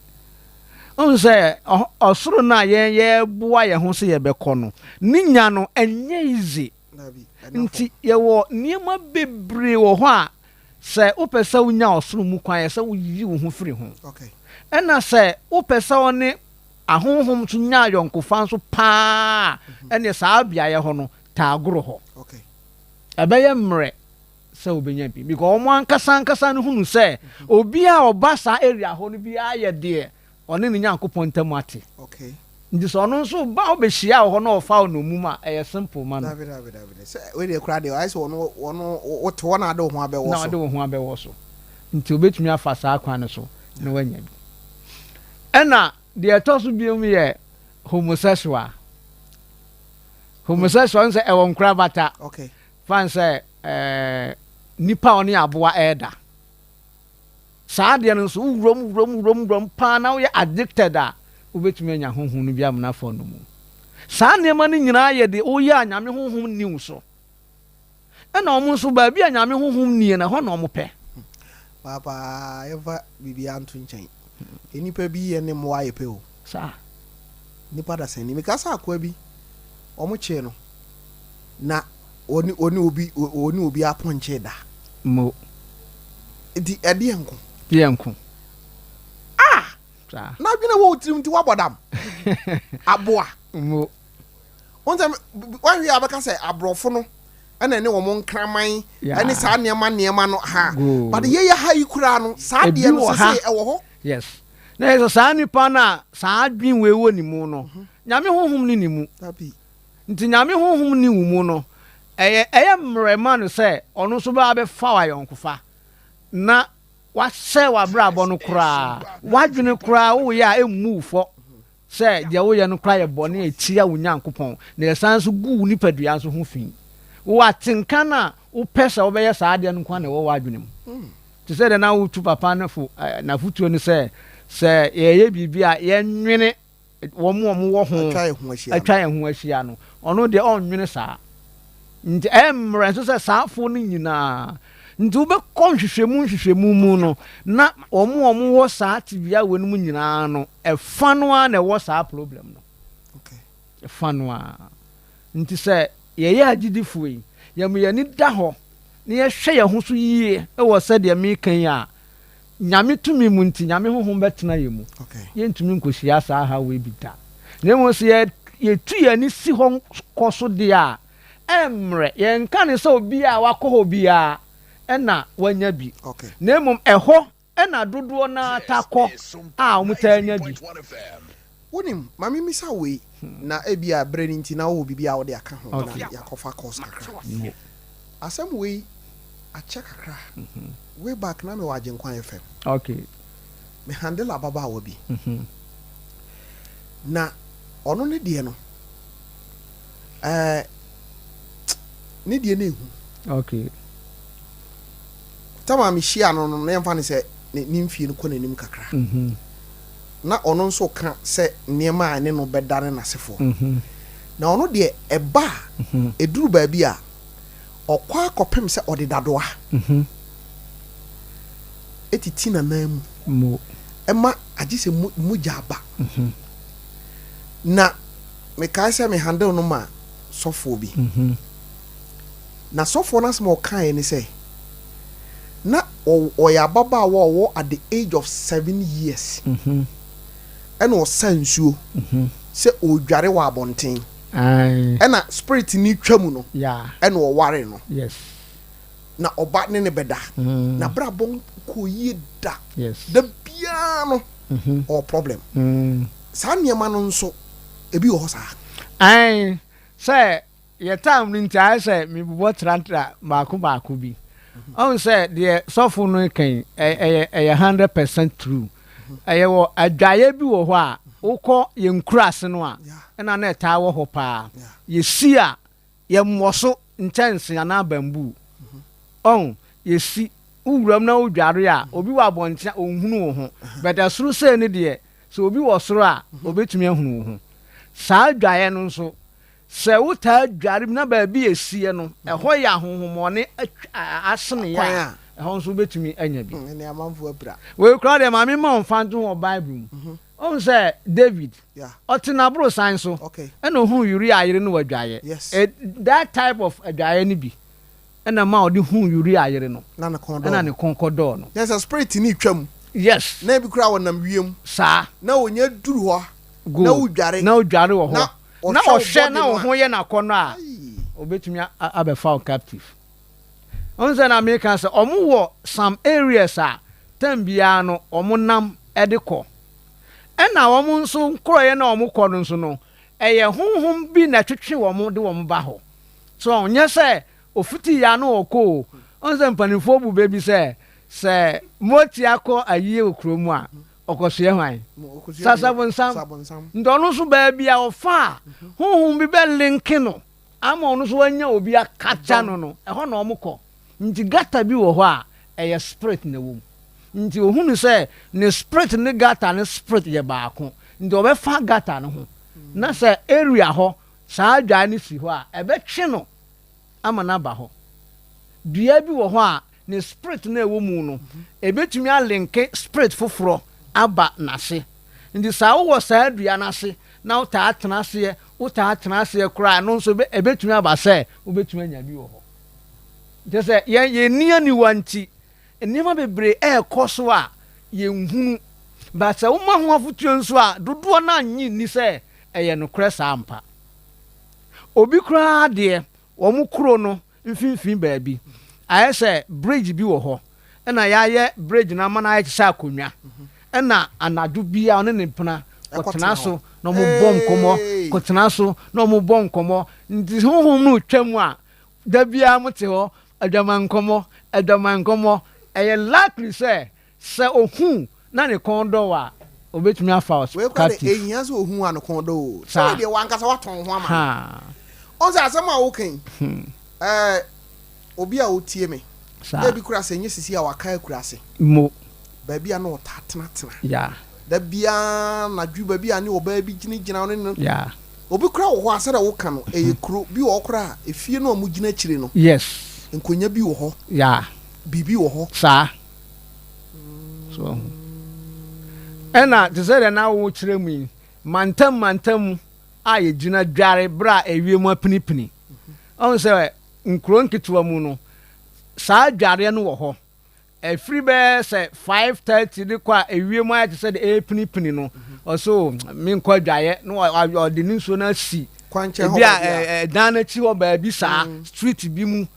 ɔhu sɛ ɔsoro no a yɛboa yɛn ho sɛ yɛbɛkɔ no ne nya no ɛnyɛ easy nti yɛwɔ nneɛma bebree wɔ hɔ a sɛ wopɛ sɛ wonya ɔsoro mu kwan yɛ sɛ woyi wo ho firi ho ɛna sɛ wopɛ sɛ wo ne ahonhom so nya ayɔnkofa nso paa ɛne saa beaeɛ hɔ no taagoro hɔ ɛbɛyɛ mmerɛ sɛ obenya bi because ɔmo ankasa no hunu sɛ obi a ɔba saa area hɔ no bi ayɛ deɛ ɔne ne Nyankopɔn ntam ate okay nti sɛ ɔno nso ba ɔbɛhyia hɔ na ɔfa wo no mum a ɛyɛ simple man David sɛ we dey kra de I say ɔno wote wɔ na ade ho abɛwɔ so na ade ho abɛwɔ so nti obetumi afa saa kwan no so na wanya bi ɛna deɛ ɛtɔ so biom yɛ homosexual nso ɛwɔ nkra bata okay fan sɛ nipa ɔne aboa ɛda saa deɛ no nso wurom paa na woyɛ addicted a wobɛtumi anya honhom no bi amena fɔ no mu saa nneɛma no nyinaa yɛ de woyɛ a nyame honhom niw so ɛna ɔmo nso baabi a nyame honhom nie na hɔ na ɔmo pɛ papa yɛfa biribi anto nkyɛn nipa bi yɛ ne mmoa yɛ pɛ o saa nipa da sɛn ni meka sa akoa bi ɔmo kye no na oni obi apɔnkye da mo di ɛde enko saa na dwene wo tirim ti wabɔdam aboa mo wonse wanhwe abɛka sɛ abrɔfo no ɛna ne wɔn nkraman ɛne saa nneɛma no ha but yɛyɛ ha yi kura no saa deɛ no sɛ ɛwɔ hɔ yes na yɛ saa nipa na saa adwin we wɔ ni mu no nyame honhom ni mu nti nyame honhom ni wo mu no ɛyɛ mmerɛma no sɛ ɔno nso bɛ abɛfa wa yɔnkofa na wahyɛ wabrabɔ no koraa wadwene koraa woyɛ a ɛmmu fɔ sɛ deɛ woyɛ no koraa yɛ bɔne ɛtia wo Nyankopɔn na yɛsan so gu wo nipadua nso ho fi woatenka no a wopɛ sɛ wobɛyɛ saa deɛ no nkwa na ɛwɔ w'adwene mu nti sɛ deɛ na wotu papa no fo nafotuo no sɛ yɛyɛ biribi a yɛnwene wɔn wɔ ho atwa yɛn ho ahyia no ɔno deɛ ɔnwene saa nti mmerɛ nso sɛ saafo no nyinaa nti wobɛkɔ nhwehwɛmu mu no na wɔn wɔ saa tibia wɔ no mu nyinaa no ɛfa no a na ɛwɔ saa problem no ɛfa no a nti sɛ yɛyɛ agyidifo yi yɛni da hɔ na yɛhwɛ yɛn ho so yie ɛwɔ sɛdeɛ meka yi a nyame tumi mu nti nyame honhom bɛtena yɛ mu yɛntumi nkɔhyia saa ha wei bi da na mmom sɛ yɛtu yɛni si hɔ kɔ so deɛ a ɛmmerɛ yɛnka ne sɛ obi a wakɔ hɔ biara ɛna wanya bi na mmom ɛhɔ ɛna dodoɔ na atakɔ a wɔn taa nya bi wonim mame misa wei na ebi a brɛ nti na wo bibi a wo de aka ho na yakɔfa course kakra asɛm wei akyɛ kakra way back na me wa Agyenkwan FM me handle ababa wa bi na ɔno ne deɛ no ne deɛ na ehu tama me hyia no na yɛmfa ne sɛ ne mfie no kɔ n'anim kakra na ɔno nso ka sɛ nneɛma a ne no bɛdane n'asefoɔ na ɔno deɛ ɛba eduru baabi a ɔkɔ akɔpem sɛ ɔde dadoa etiti na nan mu ɛma agye sɛ mogya aba na mekae sɛ me handle no ma sɔfoɔ bi na sɔfoɔ no asɛm ɔkaeɛ ne sɛ na ɔyɛ ababaawa a ɔwɔ at the age of 7 years ɛna ɔsa nsuo sɛ ɔdware wɔ abɔnten ɛna spirit ni twa mu no ɛna ɔware no na ɔba ne bɛda na brabɔ kɔ yie da biara no ɔwɔ problem saa nneɛma no nso ebi wɔ hɔ saa sɛ yɛ time no nti ayɛ sɛ mebobɔ trantra baako bi ɔn sɛ deɛ sɔfo no kan ɛyɛ 100% true ɛyɛ wɔ adwaeɛ bi wɔ hɔ a wokɔ yɛn nkura ase no a ɛna na ɛtaa wɔ hɔ paa yɛsi a yɛmmɔ so nkyɛnse anaa bambu ɔn yɛsi wowuram na wodware a obi wɔ abɔnten ɔnhunu wo ho bɛda soro sɛ ne deɛ sɛ obi wɔ soro a obɛtumi ahunu wo ho saa adwaeɛ no nso sɛ wotaa dware na baabi yɛsiɛ no ɛhɔ yɛ ahohomɔne aseneɛ a ɛhɔ nso wobɛtumi anya bi wei kora deɛ maame ma ɔmfa nto wɔ bible mu ɔhu sɛ David ɔte n'aboro san so ɛna ohuu Uria ayere no wɔ adwaeɛ that type of adwaeɛ no bi ɛna ma ɔde huu Uria ayere no ɛna ne kɔnkɔ dɔɔ no yɛsɛ spirit ni twam yes na bi kora wɔnam wiem saa na ɔnya duru hɔ na wodware wɔ hɔ na ɔhwɛ na wo ho yɛ n'akɔnɔ a obetumi abɛfa wo captive on say na America say omo wo some areas a tambia no omo nam edekọ ena omo nso nkroye na omo kọ no nso no eye honhom bi na twetwe omo de omo ba ho so onye say ofiti ya no okọ on say mpanifo bu baby say moti akọ ayi okromu a okosie hwan sabonsam ndonu so ba bia ofa honhom bi be link no ama onu so anya obi akacha no eho na omukọ nti gata bi wo ho a eye spirit na wo nti ohunu se ne spirit ne gata ne spirit ye baako nti obefa gata no ho na se area ho saa adwa ne si ho a ebe twe no ama na ba ho dua bi wo ho a ne spirit na ewo mu no ebetumi a link spirit foforo aba nase ndi saa wo saa dua nase na uta atena ase kura no so ebetumi aba se obetumi anya bi wo ho je se ye nia ni wanti enima bebre ekoso a ye nhunu ba se wo ma ho afutuo nso a dodo na anyi ni se eye no kura saa ampa obi kura de wo mu kuro no mfimfin baabi aye se bridge bi wo ho na ya bridge na mana aye sa akonwa na anadu bia one ne pena kotena so no mo bom komo kotena so no mo bom komo ndi honhom no twam a da bia mo te ho adaman komo eye likely say ohu na ne kondo wa obetumi afa os we kwa de ehia so ohu an kondo so de wankasa waton ho ama ha onza asema woken obi a otie me da bi kura se nye sisi a waka kura se mo ba bia no tatena ya da bia na dwu ba bia ne oba bi gina no ya obi kura wo ho asara wo ka no kuro bi wo kura efie no mu gina kire no yes nkonya bi wo ho ya bibi wo ho sa so ena de na wo kire mu mantam a ye gina dware bra ewie mu apinipini on se nkuro nkitwa mu no sa dware no wo ho free be say 5:30 de kwa ewie mu ayete say de pinipini no also me nkwa dwaye no de nso na si kwanche ho bia dan na chi ho ba bi sa street bi mu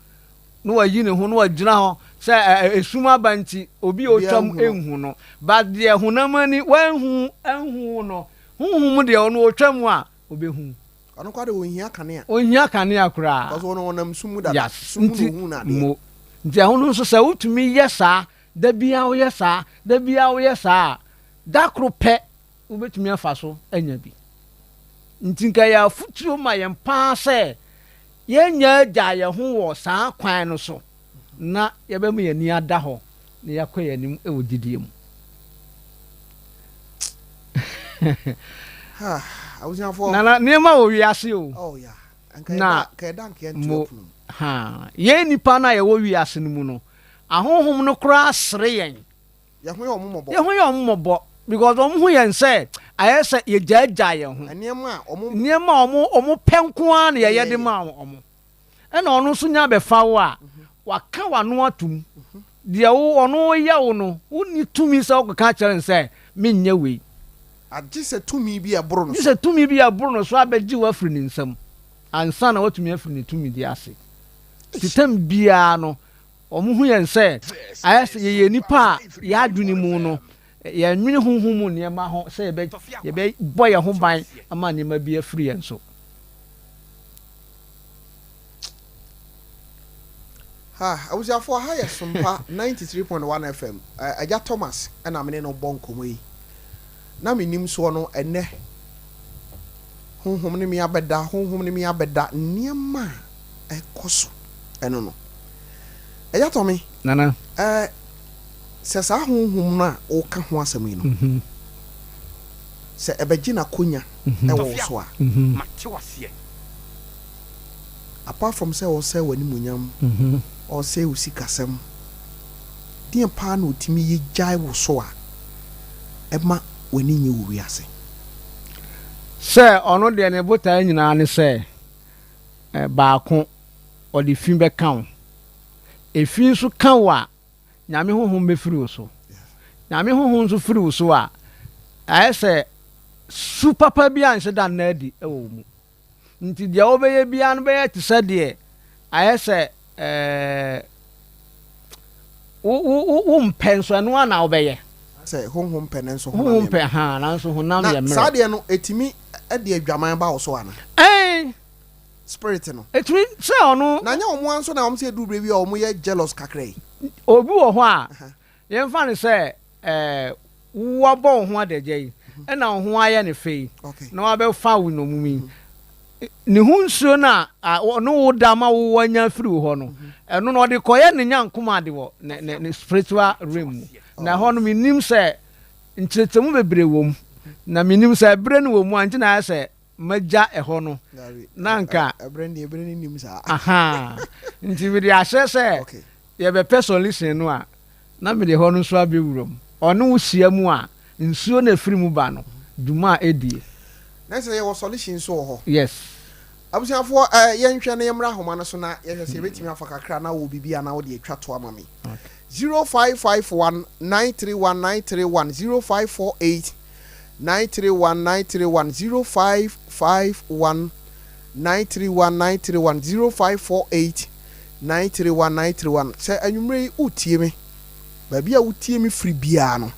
no wa yi ne ho no wa gina ho say esuma banti obi otwam enhu no but de hunamani wanhu enhu no hunhum de ono otwam a obehu ono kwa de ohia kanea kura because ono onam sumu da sumu no hu na de nti ahono nso sɛ wotumi yɛ saa da bia wo yɛ saa da kro pɛ wobetumi afa so anya bi nti nka ya futuo ma yɛn paa sɛ yɛnya gya yɛ ho wɔ saa kwan no so na yɛbɛmu yɛn ni ada hɔ na yɛakɔ yɛn anim wɔ didie mu na nneɛma wɔ wiase o na ye nipa na ye wo wiase no mu no ahohom no kura sere yen ye ho ye omobo because omo ho yen say ayese ye jaja ye ho niema omo penko a na ye de ma omo e na ono so nya be fa wo a waka wano atum de wo ono ye wo no woni tumi se okaka kire say mennya we agye se tumi bi aboro no so abegye wa firi ni nsam ansa na watumi afiri ni tumi di ase titam bia no omuhu yen se ayase ye nipa ya adwini mu no ye nwini honhom mu niema ho se ye be boye ho ban ama niema bi afiri yen so awusiafo ha ye Sompa 93.1 FM aja Thomas na me no bonkomo yi na menim so no ene honhom ne me abeda niema ekoso eno no eya to me nana se sa honhom na o ka ho asem yi no se ebeji na konya e wo so a matewase apart from say o say wani munyam o say usikasem die pa na otimi ye jai wo so a ema wani nyi wo wiase se ono de ne bota nyina ne se baako o de fin be kan efin so kan wa nyame honhom be firi wo so nyame honhom so firi wo so a ayese su papa bi anse dan na di e wo mu nti dia obeye bia no be ti se de ayese wo mpɛ so no ana obeye say honhom pɛ ne nso honhom pɛ ha na nso honam yɛ mmerɛ saa de no etimi de adwaman ba wo so ana spirit no etimi sɛ ɔno na nya ɔmo anso na ɔmo sɛ du brevi ɔmo yɛ jealous kakra obi wɔ ho a yɛmfa ne sɛ wɔbɔ wo ho adagya yi ɛna wo ho ayɛ ne fei na wabɛfa wo nomumi ne ho nsuo no a ɔno wo da ma wo wanya firi wo hɔ no ɛno na ɔde kɔyɛ ne nyankoma ade wɔ ne spiritual realm mu na hɔ no menim sɛ nkyerɛkyerɛmu bebree wɔ mu na menim sɛ ɛberɛ no wɔ mu a nti na ayɛ sɛ magya ɛhɔ no na nka nti mede ahyɛ sɛ yɛbɛpɛ solution no a na mede hɔ no nso abɛwura mu ɔne wo hyia mu a nsuo na ɛfiri mu ba no dwuma a ɛdie na sɛ yɛwɔ solution so wɔ hɔ yes abusuafoɔ yɛnhwɛ na yɛmmra ahoma no so na yɛhwɛ sɛ yɛbɛtumi afa kakra na wɔ biribi a na wode atwa to ama me 0551 931 931 0548 931 931 0551 931 931 0548 931 931 sɛ anwummerɛ yi wotie me baabi a wotie me firi biara no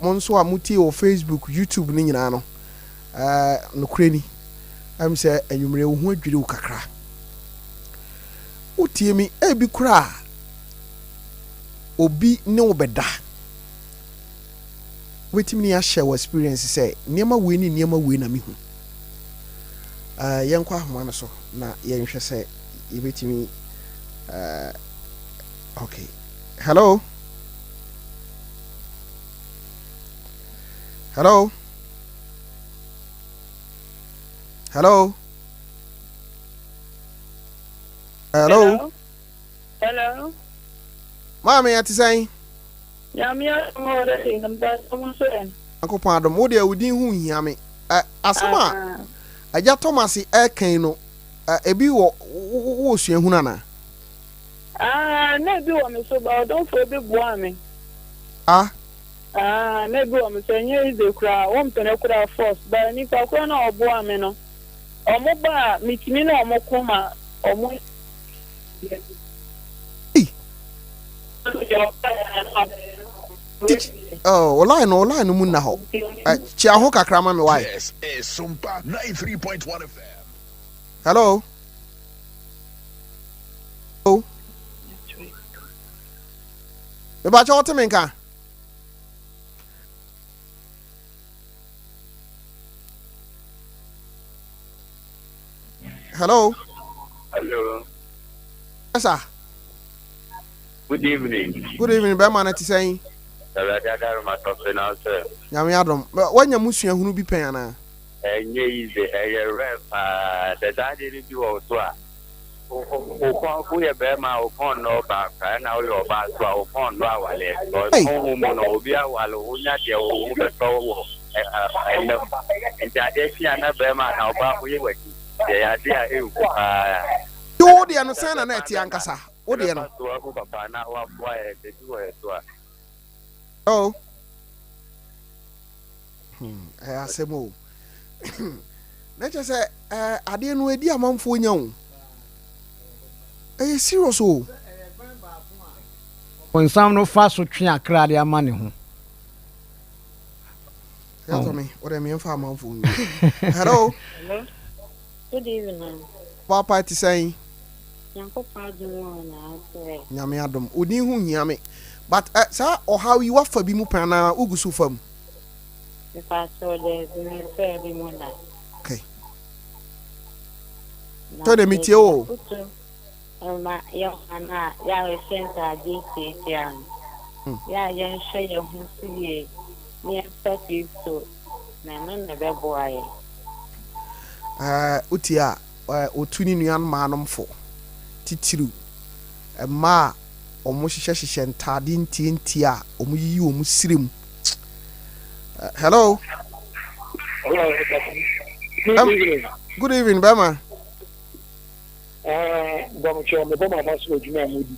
mo nso a motie wɔ Facebook YouTube ne nyinaa no nokorɛ ni am sɛ anwummerɛ wo ho adwiri wo kakra wotie me ebi kora obi ne wo bɛda wetimi ne ahyɛ wɔ experience sɛ nneɛma wei ne nneɛma wei na mehu yɛnkɔ ahoma no so na yɛnhwɛ sɛ yɛbɛtumi okay hello hello hello hello hello mama ya tisai yamia mo de ngamba somo so en akopon adom wo de awudin hu hia me asama aja Thomas kan no ebi wo sua hu nana na bi wo me so ba don fo bi boa me na bi wo me so nye ize kura wo mpene kura force ba ni fa kura na oboa me no omo ba mitimi na omo koma omo online mu na ho chia ho kakra ma me why yes is Sompa 93.1 FM hello oh e ba cho teme nka hello yes sir good evening be man ati saying nyame adom wanya musua hunu bi pen ana enye ize rep the daddy bi wo so a o ye be ma o kon no ba ka na o yo ba so o kon no awale o mo no obi awale o nya de o be so wo nti ade fia na be ma na o ba o ye wati de ya de a e ku yo de no sen na eti ankasa o de no papa na wa fo e de du e so a oh asemo na che se ade no edi amanfo nya wo serious o onsam no fa so twe akra de ama ne ho ya to me o de me fa amanfo hello good evening papa ti say yanko pa dum na ase nyame adom odi hu hia me but sa or how you wafa bi mu pana ugusu fam if I saw the fair bi mu na okay to de mitie o ma ya ana ya center date ya ya yen hwe ye hu sie ni expect so na no na be boy utia otuni nuan manomfo titiru ma omo hyehyɛ ntade ntienti a omo yiyi omo sirem hello good evening bama dom cho me boma faso juma mudi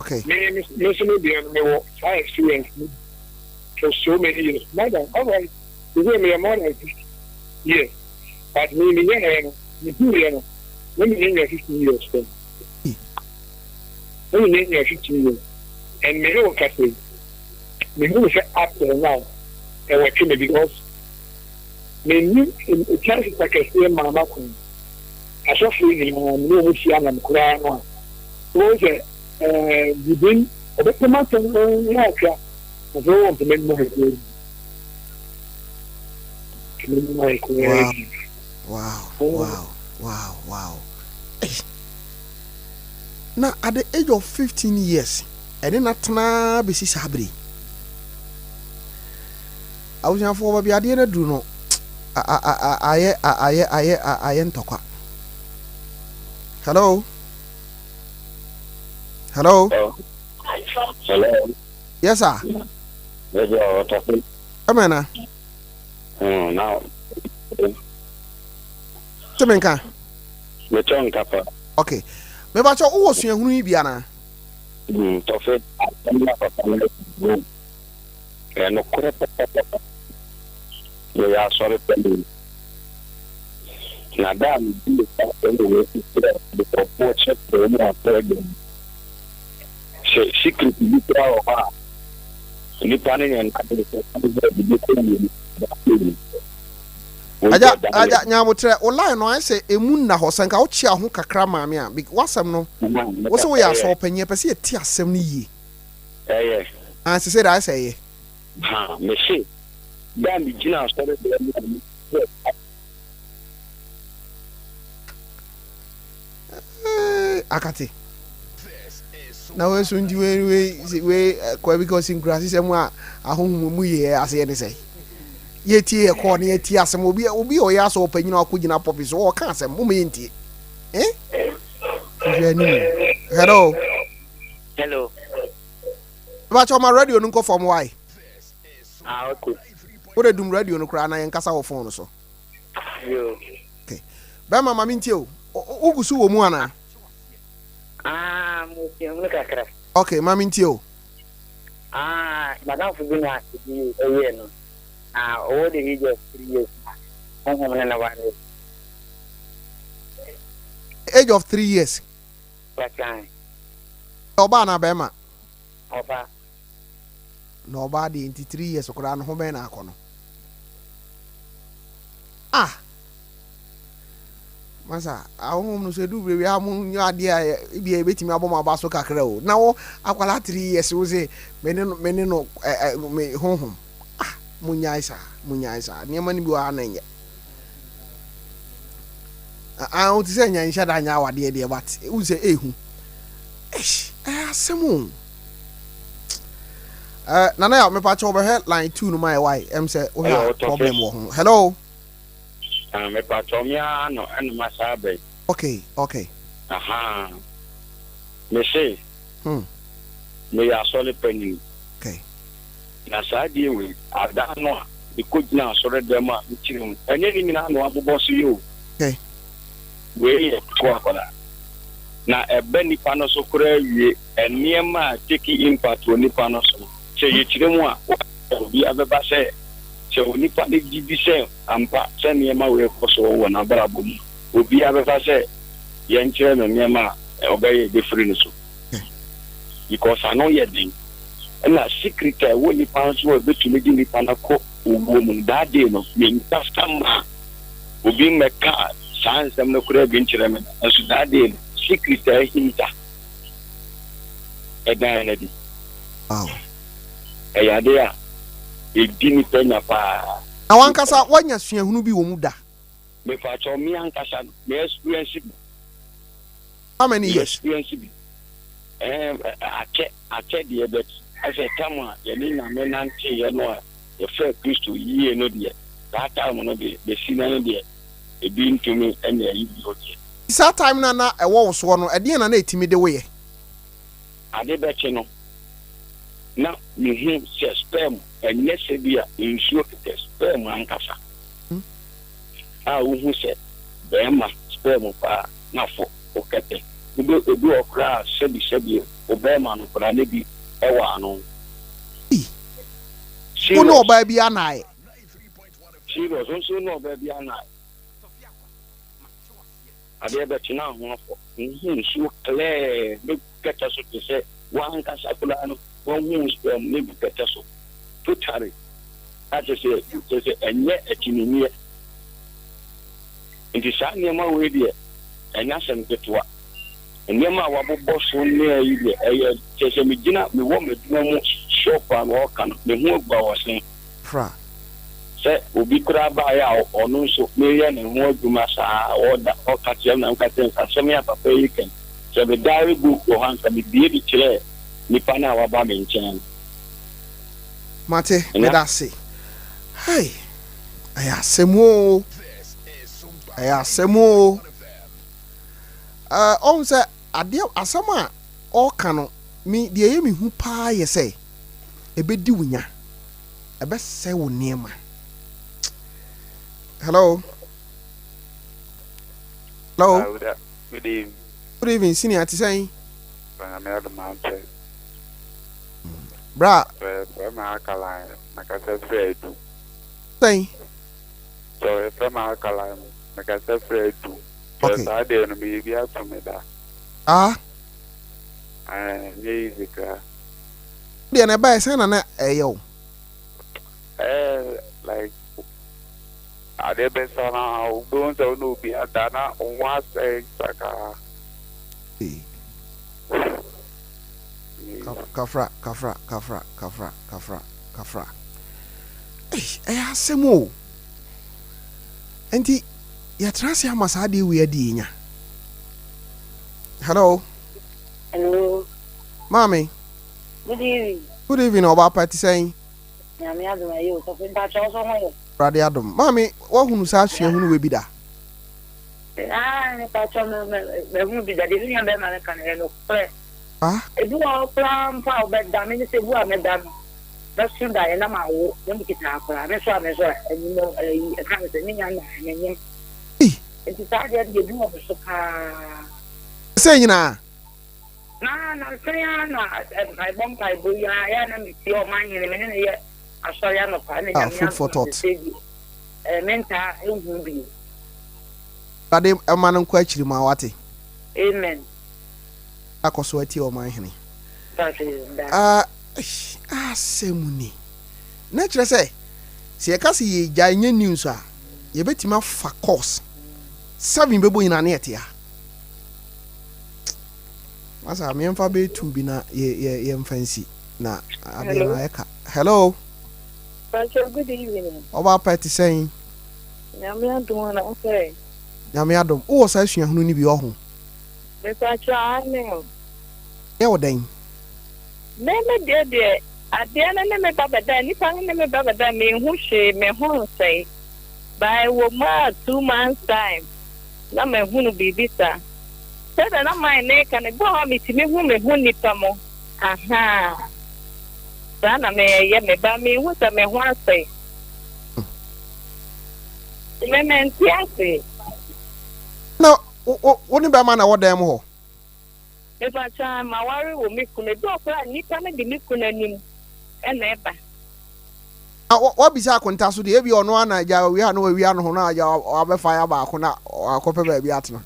okay me so me be me I experience for so many years madam all right you me more than 50 years but me me 2 years me 15 years then me 15 years and me no kase me who say up till now e work me because me ni chance ta kase mama ko aso fu ni mo no si ana mkura no so say within obetema to na ka so want to make more Wow. Now, at the age of 15 years, I didn't know be sabri. I was for baby. I didn't do no. I ain't talk. Hello. Yes, sir. Come on. Now. Temenka. Me chon kapa. Okay. Me ba cho wo sua hunu bia na. To fe amna papa no. No kore papa. Yo ya sorry pelu. Na dam bi ta pelu the proportion to no problem. Secret bi tra o ba. Ni pani en ka de Aja nyamotre online no I say emu na ho sanka wo chia ho kakra maame a wasem no wo se wo ya so panye pese ti asem ni yi an se da say me se da mi gina so akati na we so ndi we kwa because in grass se mu a ahohum mu ye ase ne say yeti e ko ne yeti asem obi o ya so opanyina akugina popi so o ka asem mo yenti hello ba cho ma radio no ko form why okay wo de dum radio no kra na yen kasa wo phone so yo okay ba mama minti o ugusu wo mu ana mo ti mo kakra okay mama minti o madam fubina ti eye no over the age of 3 years. Age of 3 years. That's right. Oba na bema. Oba. No oba di 3 years okura no ho be na akono. Masa, ahom no se du brewi amu nyo ade a bi e betimi abom abaso kakra o. Na wo akwala 3 years wo se me no me honhom. Munyaisa niema ni bi wa na nye o ti se nyansha da nya wade de but u se ehu asemu nana ya me pa cho be line 2 no my why em say o ha problem wo ho hello me pa cho mia no enu masabe okay aha me say me ya sole penny okay na saadi we ada no ikojina sore dem a ntirim enye ni mina no abobo so yo okay we ko akola na ebe nipa no so kora wie eniema take impact on nipa no so che yichiremu a obi abeba se che nipa de gidi se ampa se niema we ko so wo na barabo mu obi abeba se ye nchire no niema obeye de free no so because I know ye ding na secret wo ni panso betumi di ni panako wo mu that day no me customer obi meka sans am no kura bi nchire me so that day secret hinta na di ya de a di ni penya pa na wankasa wanya suahunu bi wo mu da me fa cho mi ankasa me experience how many years experience bi ake de bet I said, come on, you need a man and say, you know, the first Christo, ye no dear. That time, no, the senior dear, a being to me and the idiot. It's that time, Nana, I was one, I didn't know me the way. I did bet you know. Now, you hear, say, sperm, and yes, be in sure the sperm and casa. Who said, Bema, sperm of not for okay. You do a crowd, Sebi, Obama, for a lady. Ewa no. Who know baby anai? She was also no baby anai. I did bet you now. She clear. Look at us to say one Casapulano, one wound sperm, maybe Petaso. Totally. I just say, and yet a chimney. It is only my way there, and that's an get what. And Yama Wabo boss one near you, a just a beginner, we want me no shop and walk on the move by was saying. Say, will be crab by out or no so million and more to Massa or the or Catcham and Catcham and some other pay you can. So the diary book for Hans can be the chair, Nipana or Babin Chan. Mate, let us see. Hey, I ask some more. I ask some more. On say, I dear, as some all canoe, me, the Amy who pie, you say, a bit doing ya. I best say, near man. Hello. Hello. Good evening. Good evening, senior. To say, I'm at the mountain. Bra. From alkaline, like I said, fair too. Say. So from alkaline, like I said, fair too. Because I didn't be out from me that. Ah. And music. The nearby son and yo. Like. I did best on our bones or no be a dana on one say, Saka. Kafra. Hey, I have some more. Auntie, your transia must have the weird dinner. Hello. Hello. Mommy. Good evening. Good evening, Oba Party saying. I'm you. So, in touch also. Brother Adam. Mommy, what who says she will be there? Touch on the movie that is in your American and ah, if you are plan for bed damage, say, who are madame. That's true that I am my own. Don't get out. I'm sure, and you know, a kind of thing. And it is hard to do of a say, no, I won't I go. I am your mind in a minute yet. I saw you no plan. Food for thought. Mental will be. But a man quite you, my watty. Amen. I could sweat your mind. Semuni. Nature say, see a cassie, giant news, sir. You bet him off for course. 7 baby in an etia. As I mean, for be to be na ye fancy. Na, hello. Good evening. Oba Party saying, Yamia don't okay. Yamiadum, oh, says you who be your home. If I try now. Yeah, dang. Never did. I didn't never baba then. If I never baba then, me who she me home say. By 2 months' time. Na me who be visa. Said that my neck and go on me to me who nipamo. Aha. Sana me ye me ba me who sa me who say. Me mentiasi. No, what about man? What damn ho? If I try my worry will make a dog, Nipa me the Mikunanim and never. What be sa contasso? The heavy or no one, we are no we are no now, our fire back on our copper baby atma.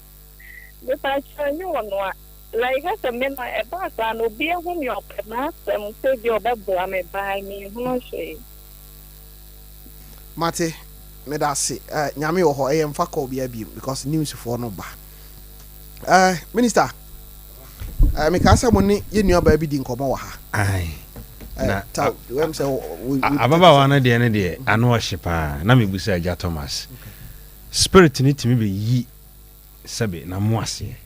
If I try you on what, like as a man, a bath, and will be a woman of a master and save your baby, I may buy me, who knows she. Mate, let us see. Yami or I am fuck be a beam because news for no bar. Minister. Me kasa money ye nua ba bi di nkomo wa ha. Ai. Na wem say ababa wa na de ne de anu ohyepa na me busa Aja Thomas. Spirit ni timi be yi sebe na mo ase.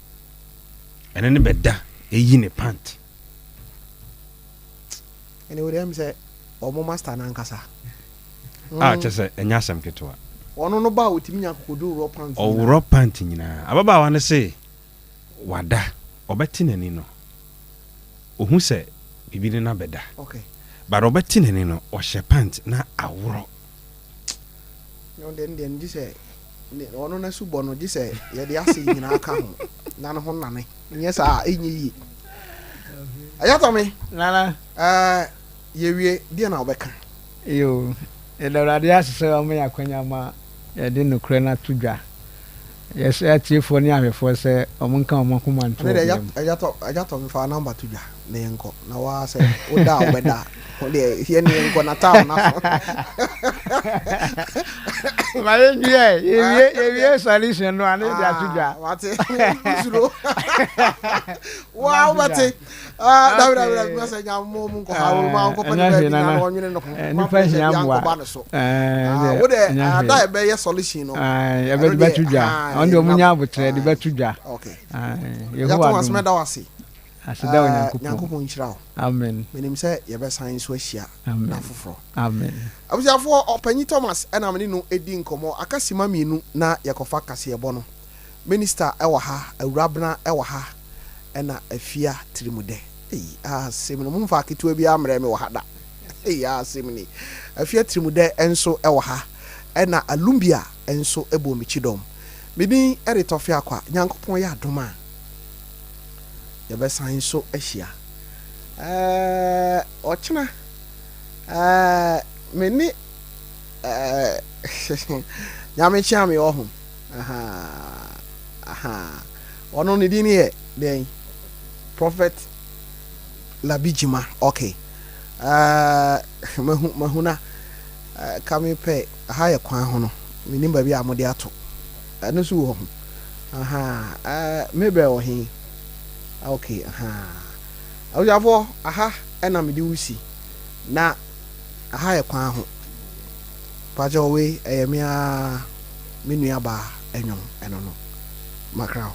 Ene ne beda eyi ne pant. Ene we dem say omo master na nkasa. Chese enya asem ketwa. Ono no ba otimi nya kokodo ro pant. O ro pant nyina. Ababa wa ne say wada obeti nani no ohu se bibiri na beda. Okay. But obeti nani no o hye pant na awro. No den ji se ono na subo no ji se ye de ase nyina aka ho na no ho nane. Nye sa enyi yi. Ayato me. Nana. Ye wie dia na obeka. Yo. Elorade asese o me akwanya ma ye de nokre na tudwa. yes atifo ni ahwefo sɛ ɔmo nka ɔmo kuma nto ajato me fa number to ja na yenko na wa sɛ oda obeda ode hie ne yenko na ta na so mare nie ye solution no ane dia to ja wate usuro wow wate David me say nya mo ko ha wo ma ko pa ni na wonwene no ni fa hia mwa wo de ada e be ye solution no e be di to ja on de omunya abotre di be to ja okay yehowa do da wase aseda onyankopon nhyira wo amen menim sɛ yɛbɛ san so ahia na foforo amen abusiafo Opanyi Thomas ɛna me no edi nkɔmɔ akasima mienu na yɛkɔfa kaseɛbɔ no minister ɛwɔ ha awurabna ɛwɔ ha ɛna afia tirimude asɛm no mumfa ketewa bi amrɛ me wɔ ha da asɛm ni afia tirimude ɛnso ɛwɔ ha ɛna alumbia ɛnso ɛbɔ michidom medi ɛretɔfe akwa nyankopɔn yɛ adom a yɛbɛsan so ahyia ɔkyena meni nyame kyea me wɔ ho ɔno ne din yɛ den prophet labijima okay mahuna kame pɛ aha yɛ kwan ho no menim baabi a mode ato ɛno so wɔ ho mebɛ wɔ he okay awujafo aha ɛna mede wusi na aha yɛ kwan ho paja we ɛyɛ me a me nua ba enwom ɛno no makrao